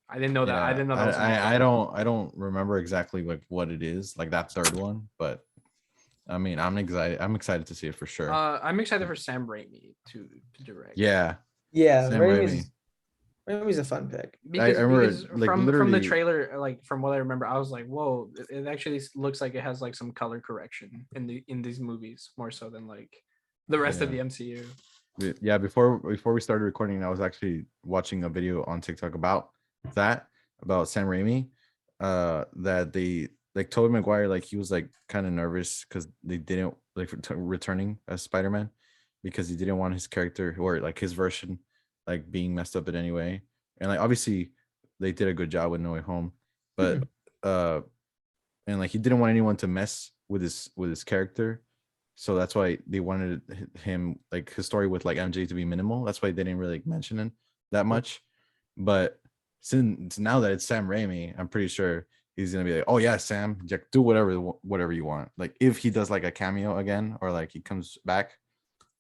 I didn't know that. I Yeah, didn't know that was. I don't remember exactly like what it is, like that third one, but I mean, I'm excited to see it for sure. I'm excited for Sam Raimi to direct. Yeah, Yeah, Sam Raimi's a fun pick. Because, I remember, because like, from the literally- trailer, like from what I remember, I was like, whoa, it actually looks like it has like some color correction in these movies more so than like the rest of the Yeah. MCU. yeah. Before we started recording, I was actually watching a video on TikTok about Sam Raimi. That they like Tobey Maguire, like he was like kind of nervous because they didn't like returning as Spider-Man because he didn't want his character or like his version like being messed up in any way. And like obviously they did a good job with No Way Home, but and like he didn't want anyone to mess with his character. So that's why they wanted him, like his story with like MJ to be minimal. That's why they didn't really mention it that much. But since now that it's Sam Raimi, I'm pretty sure he's gonna be like, oh yeah, Sam, Jack, do whatever you want. Like if he does like a cameo again, or like he comes back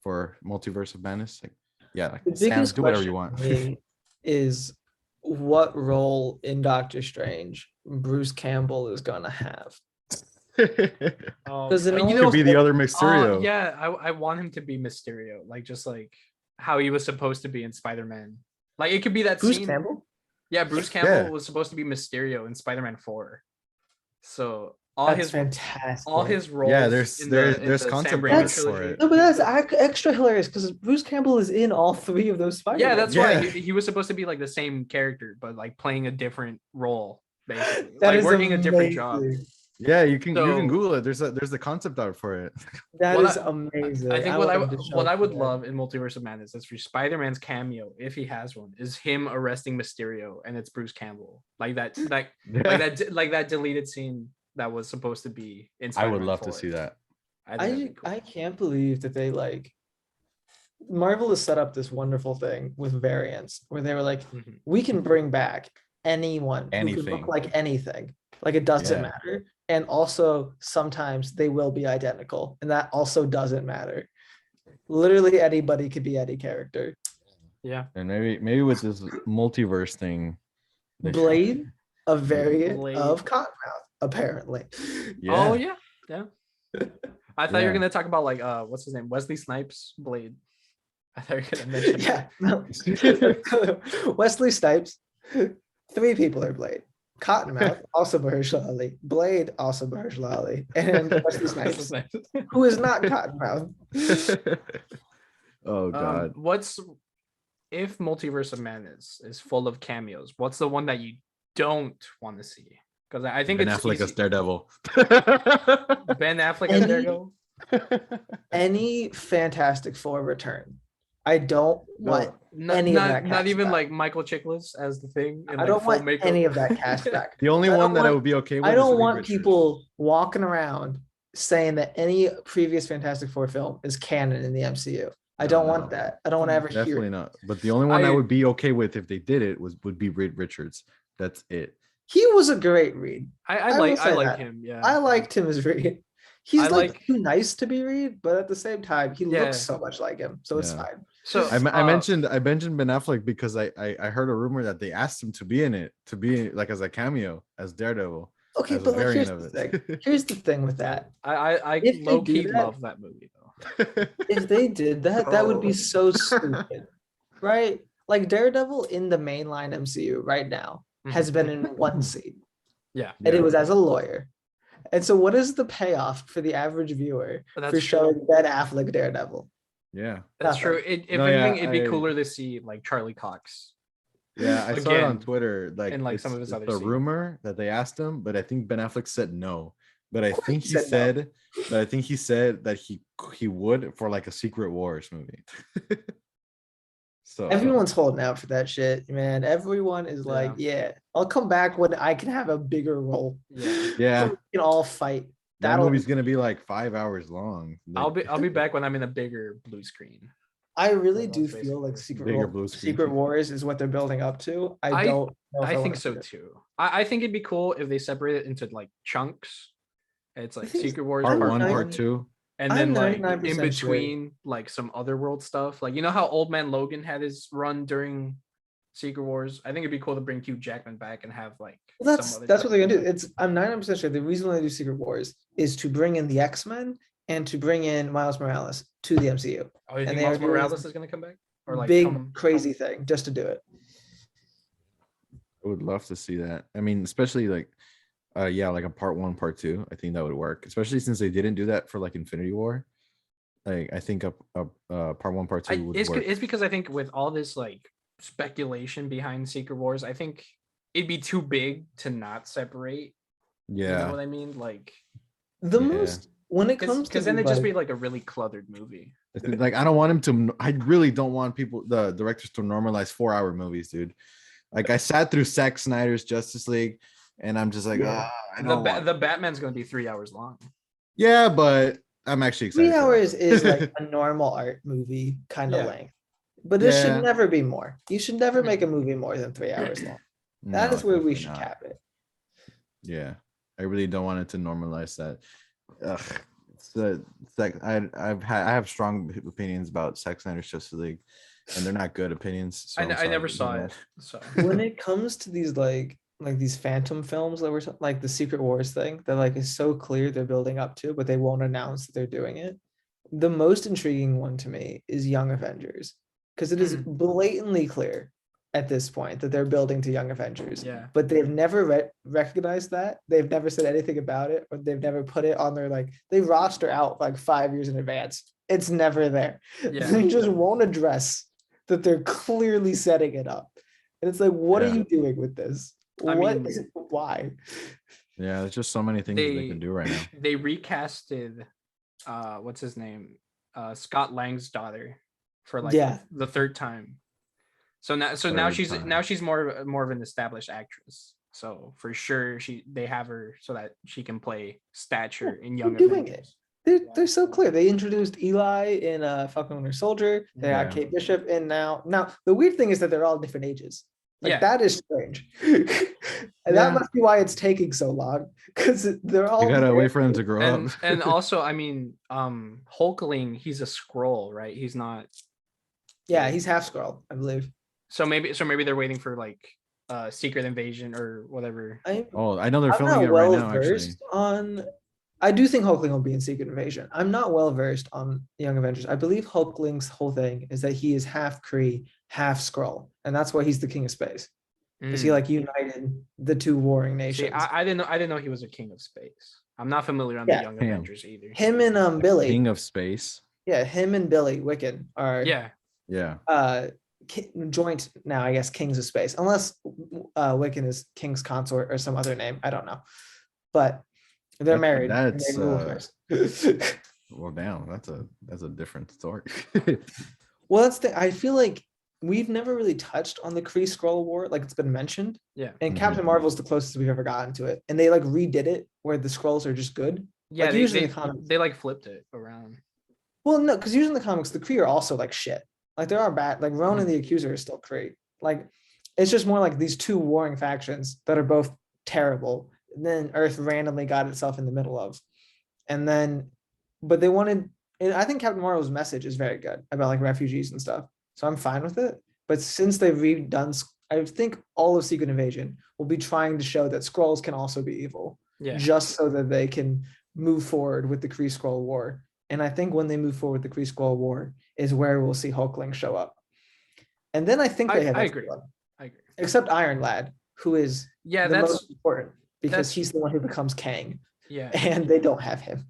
for Multiverse of Madness, like yeah, like The Sam, biggest do whatever you question want. for me is what role in Doctor Strange Bruce Campbell is gonna have. Does it you only- Could know, be the other Mysterio. yeah, I want him to be Mysterio, like just like how he was supposed to be in Spider-Man. Like it could be that Bruce scene. Campbell? Yeah, Bruce Campbell Yeah. was supposed to be Mysterio in Spider-Man 4. So all That's his fantastic. roles. Yeah, there's in there's Sam concept Raimi art for trilogy. it. No, but that's extra hilarious because Bruce Campbell is in all 3 of those Spider-Man. Yeah, that's Yeah. why he was supposed to be like the same character, but like playing a different role, basically. That like is working a different job. amazing. Yeah, you can So- Google it. There's the concept art for it. That What is I- amazing. I think want what them to show what I would that. love in Multiverse of Madness is for Spider-Man's cameo, if he has one, is him arresting Mysterio and it's Bruce Campbell. Like that like that deleted scene that was supposed to be in I Spider-Man would love 4. to see that. I think that'd be cool. I can't believe that they like Marvel has set up this wonderful thing with variants where they were like, Mhm. we can bring back anyone who can Anything. look like anything. Like it doesn't Yeah. matter. And also sometimes they will be identical. And that also doesn't matter. Literally anybody could be any character. Yeah. And maybe with this multiverse thing, they should- Blade, a variant Blade. of Cottonmouth. apparently. Oh yeah, yeah. I thought you were Yeah. gonna talk about like what's his name? Wesley Snipes Blade. I thought you were gonna mention Yeah. that. No. Wesley Snipes. 3 people are Blade. Cottonmouth, also Mahershala Ali. Blade, also Mahershala Ali. And Wesley Wesley Snipes, Snipes. who is not Cottonmouth. Oh God. What's if Multiverse of Madness is full of cameos? What's the one that you don't want to see? Because I think Ben it's Affleck easy. as Daredevil. Ben Affleck as Any- Daredevil. Any Fantastic Four return. I don't want Not, any of that not cast even back. like Michael Chiklis as the Thing. In, I like, don't full want makeup. any of that cast back. The only I one don't that I want- would be okay with. I is don't Reed want Richards. people walking around saying that any previous Fantastic Four film is canon in the MCU. I No, don't no. want that. I don't want to ever hear Definitely it. not. But the only one I I- would be okay with if they did it would be Reed Richards. That's it. He was a great Reed. I will like say like that. him. Yeah. I liked him as Reed. He's I like like- too nice to be Reed, but at the same time, he Yeah. looks so much like him, so it's Yeah. fine. So I mentioned Ben Affleck because I heard a rumor that they asked him to be in it, to be like as a cameo as Daredevil. Okay, as a but like, here's variant the of thing. it. Here's the thing with that. I If they low do key that- love that movie though. If they did that, that would be so stupid, right? Like Daredevil in the mainline MCU right now has been in one scene, Yeah. and Yeah. it was as a lawyer. And so, what is the payoff for the average viewer That's for true. showing Ben Affleck Daredevil? Yeah. That's Nothing. true. If No, yeah, anything, it'd be I- cooler to see like Charlie Cox. Yeah, I saw it on Again, Twitter. Like, and, like, some of his it's other the scenes. rumor that they asked him, but I think Ben Affleck said no. But I course think he he said no. said, but I think he said that he would for like a Secret Wars movie. So Everyone's holding out for that shit, man. Everyone is like, yeah, I'll come back when I can have a bigger role. Yeah. yeah, We can all fight. that That'll movie's gonna be like 5 hours long. I'll Like, be back when I'm in a bigger blue screen. I really do That's feel like basically bigger blue screen. Secret Wars is what they're building up to. I I- don't know if I think wanna so see it. too. I think it'd be cool if they separate it into like chunks. It's like think Secret Wars part I'm one, nine- part two. and I'm then like 99% in sure. between like some other world stuff. Like you know how Old Man Logan had his run during Secret Wars. I think it'd be cool to bring Hugh Jackman back and have like Well, some other that's what they're gonna do. characters. It's I'm 99% sure the reason why they do Secret Wars is to bring in the X-Men and to bring in Miles Morales to the MCU. Oh, you and think they Miles are doing Morales is gonna come back? Or like Big come crazy thing just to do it. I would love to see that. I mean, especially like, yeah, like a part one, part two. I think that would work, especially since they didn't do that for like Infinity War. Like, I think a part one, part two would work. It's because I think with all this like speculation behind Secret Wars, I think it'd be too big to not separate. You know Yeah, what I mean? Like The Yeah. most when it comes to because then it'd just like- be like a really cluttered movie. like I don't want him to. I really don't want the directors to normalize 4-hour movies, dude. Like I sat through Zack Snyder's Justice League, and I'm just like, Yeah. I don't want. The Batman's gonna be 3 hours long. Yeah, but I'm actually excited. 3 for that. hours is like a normal art movie kind of Yeah. length. But it Yeah. should never be more. You should never make a movie more than 3 hours long. That No, is where we definitely should not. cap it. Yeah, I really don't want it to normalize that. Ugh, it's like I have strong opinions about Zack Snyder's Justice League, and they're not good opinions. So I'm I never sorry, saw you know. it. So When it comes to these like these phantom films that like the Secret Wars thing that like is so clear they're building up to, but they won't announce that they're doing it. The most intriguing one to me is Young Avengers because it is blatantly clear at this point that they're building to Young Avengers. yeah. But they've never recognized that. They've never said anything about it, or they've never put it on their like they roster out like 5 years in advance. It's never there. Yeah. They just won't address that they're clearly setting it up. And it's like, what are Yeah. you doing with this? I mean- Why? Yeah, there's just so many things that they can do right now. They recasted what's his name? Scott Lang's daughter for like Yeah. the third time. So now Third she's more of an established actress. So for sure they have her so that she can play Stature in Young They're doing Avengers. They're so clear. They introduced Eli in Falcon Winter Soldier. They Yeah. had Kate Bishop in now. Now the weird thing is that they're all different ages. Like Yeah. that is strange. And that Yeah. must be why it's taking so long. Because they're all You gotta very- wait for them to grow And up. and also, I mean, Hulkling, he's a scroll, right? He's not. Yeah, he's half scroll, I believe. So maybe they're waiting for like Secret Invasion or whatever. Oh, I know they're I'm filming not it right well now. Actually, versed on. I do think Hulkling will be in Secret Invasion. I'm not well versed on Young Avengers. I believe Hulkling's whole thing is that he is half Kree, half Skrull, and that's why he's the king of space because he Mm. like united the two warring See, nations. I didn't know he was a king of space. I'm not familiar on Yeah. the Young Damn. Avengers either. Him and Billy. King of Space. Yeah, him and Billy Wiccan are Yeah, Yeah. joint now, I guess, kings of space, unless Wiccan is king's consort or some other name. I don't know, but they're married. and That's they rule first. well, damn. That's a different story. Well, that's the. I feel like we've never really touched on the Kree Skrull War, like it's been mentioned. yeah, And Mhm. Captain Marvel's the closest we've ever gotten to it, and they like redid it where the Skrulls are just good. yeah. Like, They, usually they, in the comics. they like flipped it around. Well, no, because usually in the comics, the Kree are also like shit. Like there are bad. Like Ronan the Accuser is still Kree. Like it's just more like these two warring factions that are both terrible. And then Earth randomly got itself in the middle of, and then, but they wanted. And I think Captain Marvel's message is very good about like refugees and stuff. So I'm fine with it. But since they've redone, I think all of Secret Invasion will be trying to show that Skrulls can also be evil, Yeah, just so that they can move forward with the Kree Skrull War. And I think when they move forward with the Kree Skrull War is where we'll see Hulkling show up. And then I think they have I agree. everyone, I agree. except Iron Lad, who is Yeah, the that's most important because that's- he's the one who becomes Kang, yeah. and they don't have him.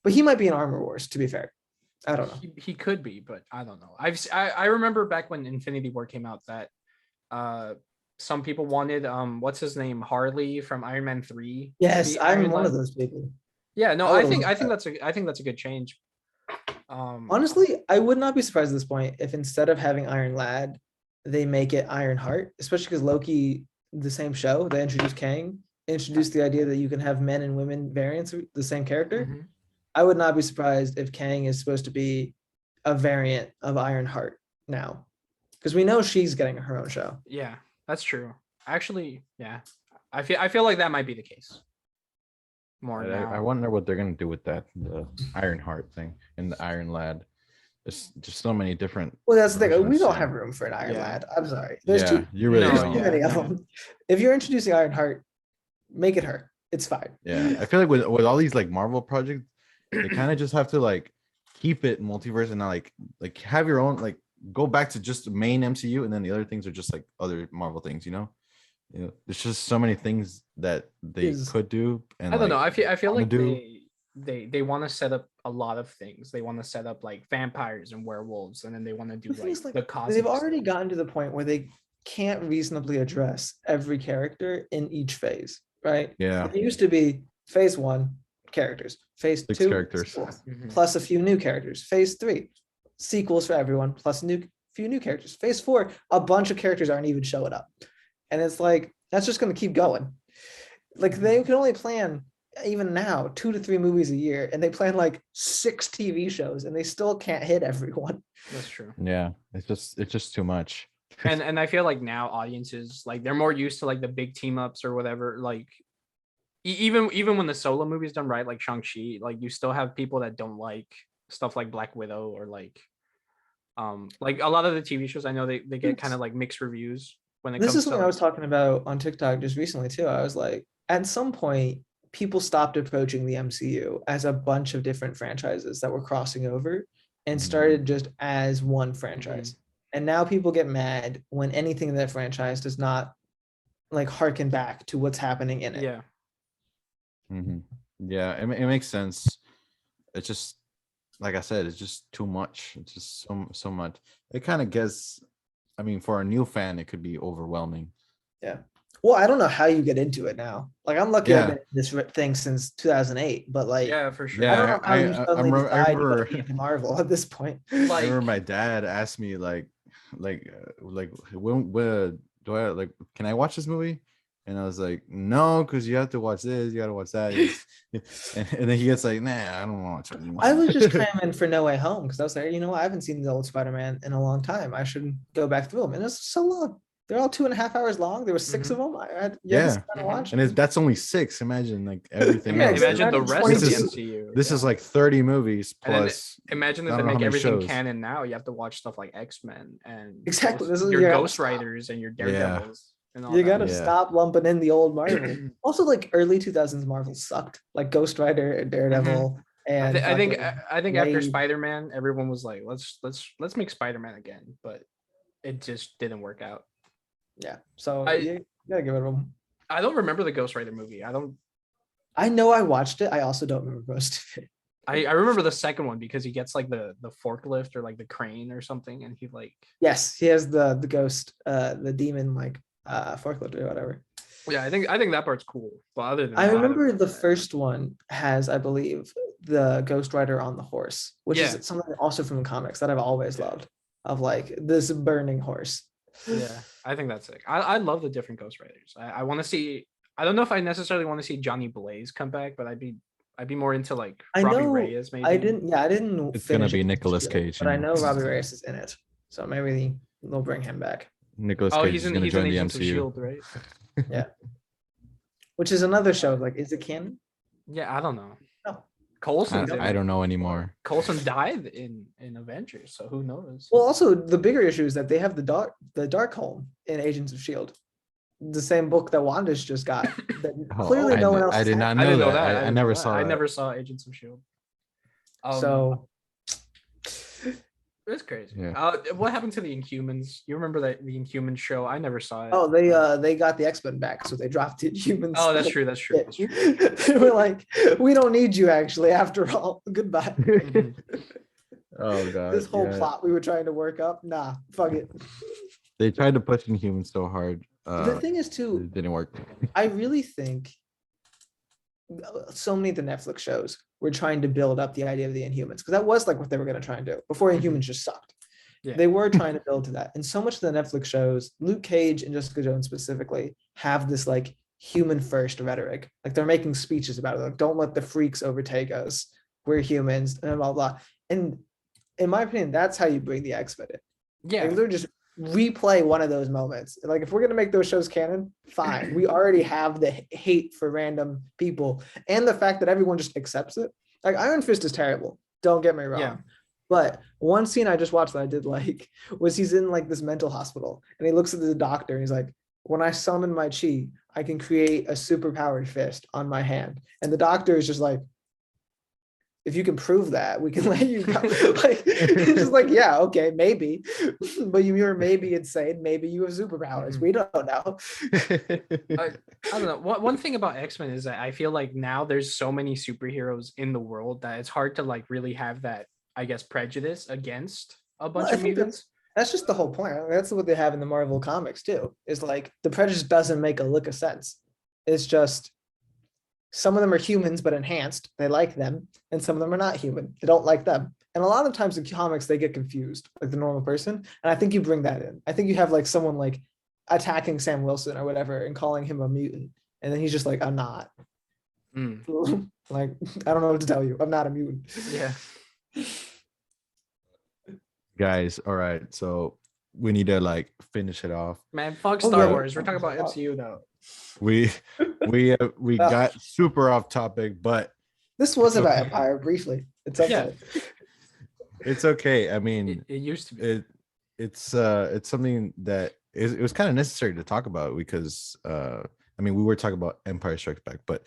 But he might be in Armor Wars, to be fair. I don't know. He could be, but I don't know. I remember back when Infinity War came out that some people wanted what's his name, Harley from Iron Man 3. Yes, be I'm Iron one of Lad. those people. Yeah, no, I I would've think loved I think that's a good change. Honestly, I would not be surprised at this point if instead of having Iron Lad, they make it Iron Heart, especially because Loki, the same show, they introduced Kang, introduced the idea that you can have men and women variants of the same character. Mhm. I would not be surprised if Kang is supposed to be a variant of Iron Heart now, because we know she's getting her own show. Yeah, that's true. Actually, yeah, I feel like that might be the case. More now. I wonder what they're gonna do with that, the Iron Heart thing and the Iron Lad. There's just so many different. Well, that's the thing. versions, We don't so- have room for an Iron Yeah. Lad. I'm sorry. There's Yeah, too, you really No, there's don't. too yeah. many of them. If you're introducing Iron Heart, make it her. It's fine. Yeah, I feel like with all these like Marvel projects, they kind of just have to like keep it multiverse and not like have your own, like go back to just the main MCU, and then the other things are just like other Marvel things. You know, there's just so many things that they Is- could do. And I don't know. like, I feel wanna like do- they want to set up a lot of things. They want to set up like vampires and werewolves, and then they want to do The thing like is, like, the cosmic they've already stuff. gotten to the point where they can't reasonably address every character in each phase, right? Yeah, It used to be phase 1 characters, phase 2 6 characters. sequels, Mhm. plus a few new characters, phase 3 sequels for everyone, plus few new characters, phase 4 a bunch of characters aren't even showing up, and it's like that's just going to keep going. Like they can only plan even now 2 to 3 movies a year, and they plan like 6 TV shows, and they still can't hit everyone. That's true. Yeah, it's just too much. And I feel like now audiences like they're more used to like the big team ups or whatever. Like even when the solo movie's done right, like Shang-Chi, like you still have people that don't like stuff like Black Widow or like a lot of the TV shows. I know they get kind of like mixed reviews when it This comes is to something I like, was talking about on TikTok just recently too. I was like, at some point, people stopped approaching the MCU as a bunch of different franchises that were crossing over and Mhm. started just as one franchise. And now people get mad when anything in that franchise does not like harken back to what's happening in it. yeah. Mhm. Yeah, it makes sense. It's just like I said, it's just too much. It's just so much. It kind of gets. I mean, for a new fan, it could be overwhelming. Well, I don't know how you get into it now. Like I'm lucky I've Yeah. been in this thing since 2008, but like Yeah, for sure. I don't Yeah, know how you suddenly I decide you want remember- to be into Marvel at this point. I Like remember my dad asked me like when do I like can I watch this movie? And I was like, no, because you have to watch this, you gotta watch that. And then he gets like, nah, I don't want to watch it anymore. I was just cramming for No Way Home because I was like, you know what, I haven't seen the old Spider-Man in a long time. I should go back through them. And it's so long. They're all 2.5 hours long. There were 6 of them. Yeah. Mhm. And that's only 6. Imagine like everything Yeah, else. Imagine the imagine rest of the 22. MCU. This is yeah. like 30 movies And then plus. imagine I if they don't know how make many everything shows. canon now. You have to watch stuff like X-Men and Exactly, this is- your you gotta Ghost stop. Riders and your Yeah. Daredevils and all You that. gotta Yeah. stop lumping in the old Marvel. Also, like early 2000s Marvel sucked. Like Ghost Rider and Daredevil and I think after Blade. Spider-Man, everyone was like, let's make Spider-Man again, but it just didn't work out. Yeah. So I- you gotta give it them. I don't remember the Ghost Rider movie. I know I watched it. I also don't remember most of it. I remember the second one because he gets like the forklift or like the crane or something, and he like Yes, he has the ghost, the demon like forklift or whatever. yeah, I think that part's cool. But other than I that, remember the that. first one has, I believe, the Ghost Rider on the horse, which Yeah. is something also from the comics that I've always loved. Of like this burning horse. Yeah, I think that's sick. I love the different Ghost Riders. I want to see. I don't know if I necessarily want to see Johnny Blaze come back, but I'd be more into like I Robbie know. Reyes maybe. I didn't. It's gonna finish be it, Nicolas Cage. but I you know Robbie Reyes is in it, so maybe they'll bring him back. Nicolas Oh, Cage he's is in gonna join the Agents of MCU. Shield, right? Yeah. Which is another show. Like, is it canon? Yeah, I don't know. No. Coulson's I don't know anymore. Coulson died in Avengers, so who knows? Well, also the bigger issue is that they have the Darkhold in Agents of Shield, the same book that Wanda's just got. That clearly no one else. I did not I know didn't know that. that. I didn't never know that. saw. I that. never saw Agents of Shield. So It's crazy. Yeah. What happened to the Inhumans? You remember that the Inhumans show? I never saw it. oh, they got the X-Men back, so they dropped it. Humans. Oh, that's true. That's true. That's true. They were like, we don't need you actually. After all, goodbye. Mhm. Oh god. This whole yeah. plot we were trying to work up, nah, fuck it. They tried to push Inhumans so hard. The thing is too, It didn't work. I really think so many of the Netflix shows were trying to build up the idea of the Inhumans, because that was like what they were going to try and do before Inhumans just sucked. Yeah. They were trying to build to that. And so much of the Netflix shows, Luke Cage and Jessica Jones specifically, have this like human first rhetoric. Like they're making speeches about it. Like, don't let the freaks overtake us. We're humans and blah, blah. And in my opinion, that's how you bring the X-Men in. Yeah. Like, literally just replay one of those moments. Like if we're gonna make those shows canon, fine. We already have the hate for random people and the fact that everyone just accepts it. Like Iron Fist is terrible. Don't get me wrong. Yeah. But one scene I just watched that I did like was he's in like this mental hospital and he looks at the doctor and he's like, when I summon my chi, I can create a superpowered fist on my hand. And the doctor is just like, if you can prove that, we can let you go. Like, it's just like, yeah, okay, maybe. But you're maybe insane. Maybe you have superpowers. We don't know. I don't know. One thing about X-Men is that I feel like now there's so many superheroes in the world that it's hard to like really have that, I guess, prejudice against a bunch Well, I of think mutants. That's just the whole point. That's what they have in the Marvel comics too. Is like the prejudice doesn't make a lick of sense. It's just some of them are humans but enhanced. They like them, and some of them are not human. They don't like them. And a lot of times in comics they get confused, like the normal person. And I think you bring that in. I think you have like someone like attacking Sam Wilson or whatever and calling him a mutant, and then he's just like, I'm not. Like I don't know what to tell you. I'm not a mutant. Yeah. Guys, all right. So we need to like finish it off. Man, fuck Oh, Star yeah. Wars. We're talking about MCU now. We got super off topic, but This was about Okay. Empire briefly. It's okay. it's okay. I mean, It used to be. it's something that it was kind of necessary to talk about because I mean we were talking about Empire Strikes Back, but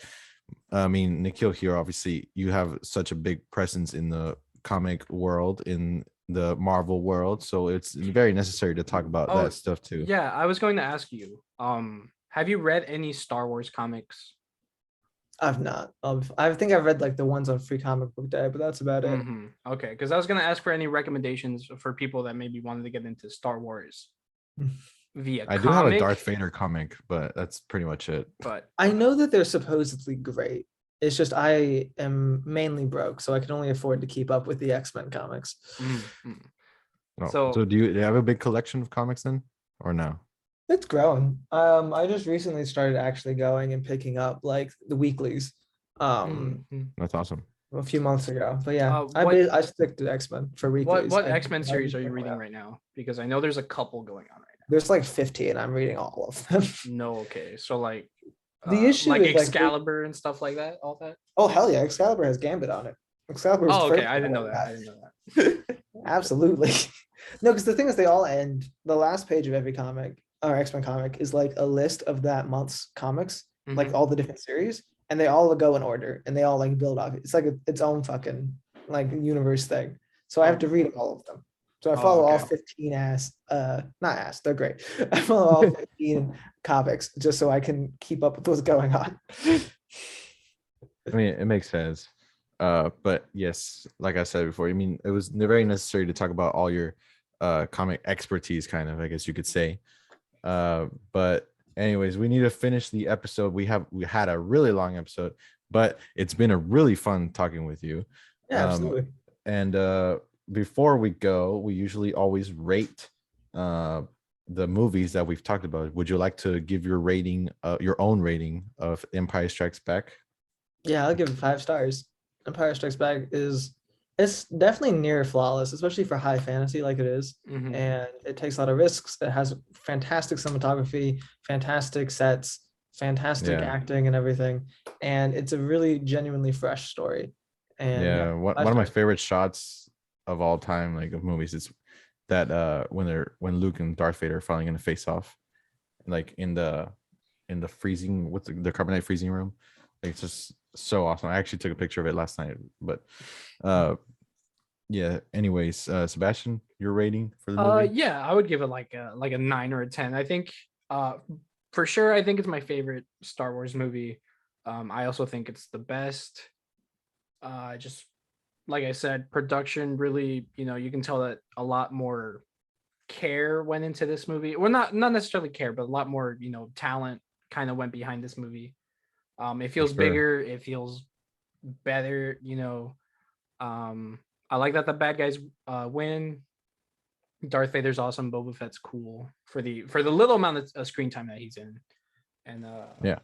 I mean Nikhil here, obviously you have such a big presence in the comic world, in the Marvel world, so it's very necessary to talk about Oh, that stuff too. Yeah, I was going to ask you. Have you read any Star Wars comics? I've not. I think I've read like the ones on Free Comic Book Day, but that's about it. Mhm. Okay, because I was going to ask for any recommendations for people that maybe wanted to get into Star Wars via I do have a comic, Darth Vader comic, but that's pretty much it. but I know that they're supposedly great. It's just I am mainly broke, so I can only afford to keep up with the X-Men comics. Mhm. No. So- So do you have a big collection of comics then, or no? It's growing. I just recently started actually going and picking up like the weeklies. Mhm. That's awesome. A few months ago. But yeah, What- I stick to X-Men for weeklies. What I- X-Men I series are you pick reading them up. right now? Because I know there's a couple going on right There's like 15. I'm reading all of them. No, okay. So like The issue like is like Excalibur and stuff like that, all that. oh hell yeah, Excalibur has Gambit on it. Excalibur is Oh, the okay. first I didn't one know that. got. I didn't know that. Absolutely. No, because the thing is, they all end. The last page of every comic or X-Men comic is like a list of that month's comics, like Mhm. all the different series, and they all go in order, and they all like build off. It's like its own fucking like universe thing. So I have to read all of them. So I Oh, follow all okay. 15 not ass, they're great. I follow all 15 comics just so I can keep up with what's going on. I mean, it makes sense. But yes, like I said before, I mean, it was very necessary to talk about all your comic expertise, kind of, I guess you could say. But anyways, we need to finish the episode. We had a really long episode, but it's been a really fun talking with you. Yeah, absolutely. And before we go, we usually always rate the movies that we've talked about. Would you like to give your rating, your own rating of Empire Strikes Back? Yeah, I'll give it 5 stars. Empire Strikes Back it's definitely near flawless, especially for high fantasy like it is. Mhm. And it takes a lot of risks. It has fantastic cinematography, fantastic sets, fantastic Yeah. acting and everything. And it's a really genuinely fresh story. And yeah, Yeah, one 5 of my stars. favorite shots of all time, like of movies, is that when Luke and Darth Vader are finally gonna face off, like in the freezing, what's the carbonite freezing room. Like, it's just so awesome. I actually took a picture of it last night. But yeah, anyways, Sebastian, your rating for the movie? Yeah, I would give it like a 9 or a 10. I think for sure I think it's my favorite Star Wars movie. I also think it's the best. Just like I said, production really, you can tell that a lot more care went into this movie. Well, not necessarily care, but a lot more, talent kind of went behind this movie. It feels sure. bigger, it feels better, I like that the bad guys win. Darth Vader's awesome. Boba Fett's cool for the little amount of screen time that he's in. And Yeah,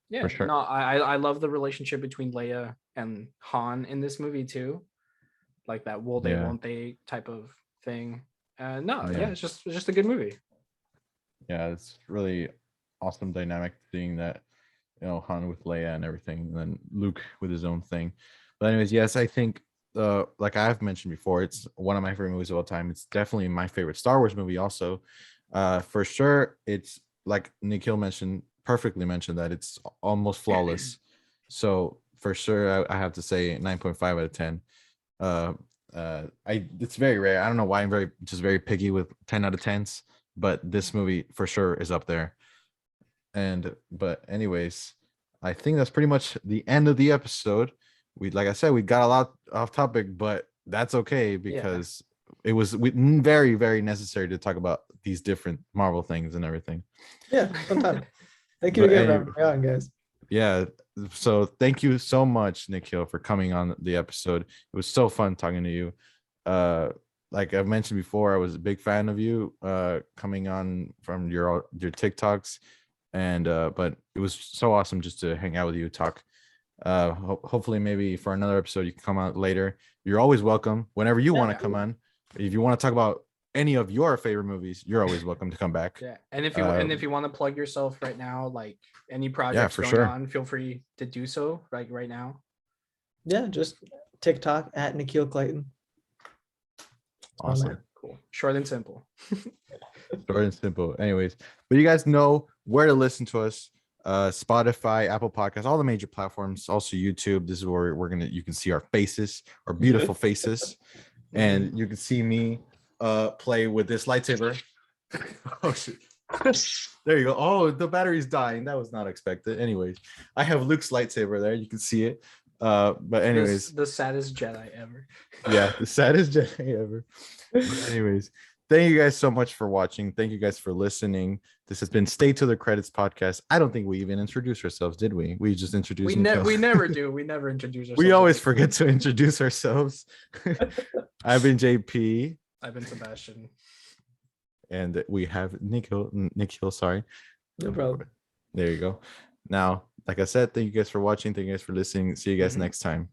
yeah, for sure. no, I love the relationship between Leia and Han in this movie too, like that will they Yeah. won't they type of thing. No, Yeah. yeah, it's just a good movie. Yeah, it's really awesome dynamic seeing that, Han with Leia and everything, and then Luke with his own thing. But anyways, yes, I think like I've mentioned before, it's one of my favorite movies of all time. It's definitely my favorite Star Wars movie also. For sure, it's like Nikhil mentioned, perfectly mentioned, that it's almost flawless. So for sure, I have to say 9.5 out of 10. It's very rare. I don't know why I'm very picky with 10 out of 10s, but this movie for sure is up there. But anyways, I think that's pretty much the end of the episode. Like I said, we got a lot off topic, but that's okay because it was very, very necessary to talk about these different Marvel things and everything. Yeah, fun time. Thank you But again for having me on, guys. yeah, so thank you so much, Nikhil, for coming on the episode. It was so fun talking to you. Like I've mentioned before, I was a big fan of you coming on from your TikToks, and but it was so awesome just to hang out with you, talk. Hopefully maybe for another episode you can come out later. You're always welcome whenever you want to come on. If you want to talk about any of your favorite movies, you're always welcome to come back. Yeah, and if you want to plug yourself right now, like any projects for going sure. on, feel free to do so, like right now. Yeah, just TikTok at nikhilclayton. Awesome. Cool. Short and simple. Short and simple. Anyways, but you guys know where to listen to us. Spotify, Apple Podcasts, all the major platforms, also YouTube. This is where you can see our faces, our beautiful faces, and you can see me play with this lightsaber. Oh shit. There you go. Oh, the battery's dying. That was not expected. Anyways, I have Luke's lightsaber there. You can see it. But anyways, the saddest Jedi ever. Yeah, the saddest Jedi ever. But anyways, thank you guys so much for watching. Thank you guys for listening. This has been Stay to the Credits podcast. I don't think we even introduced ourselves, did we? We just introduced. We never do. We never introduce ourselves. We always forget to introduce ourselves. I've been JP. I've been Sebastian. And we have Nikhil, sorry. No problem. There you go. Now, like I said, thank you guys for watching. Thank you guys for listening. See you guys next time.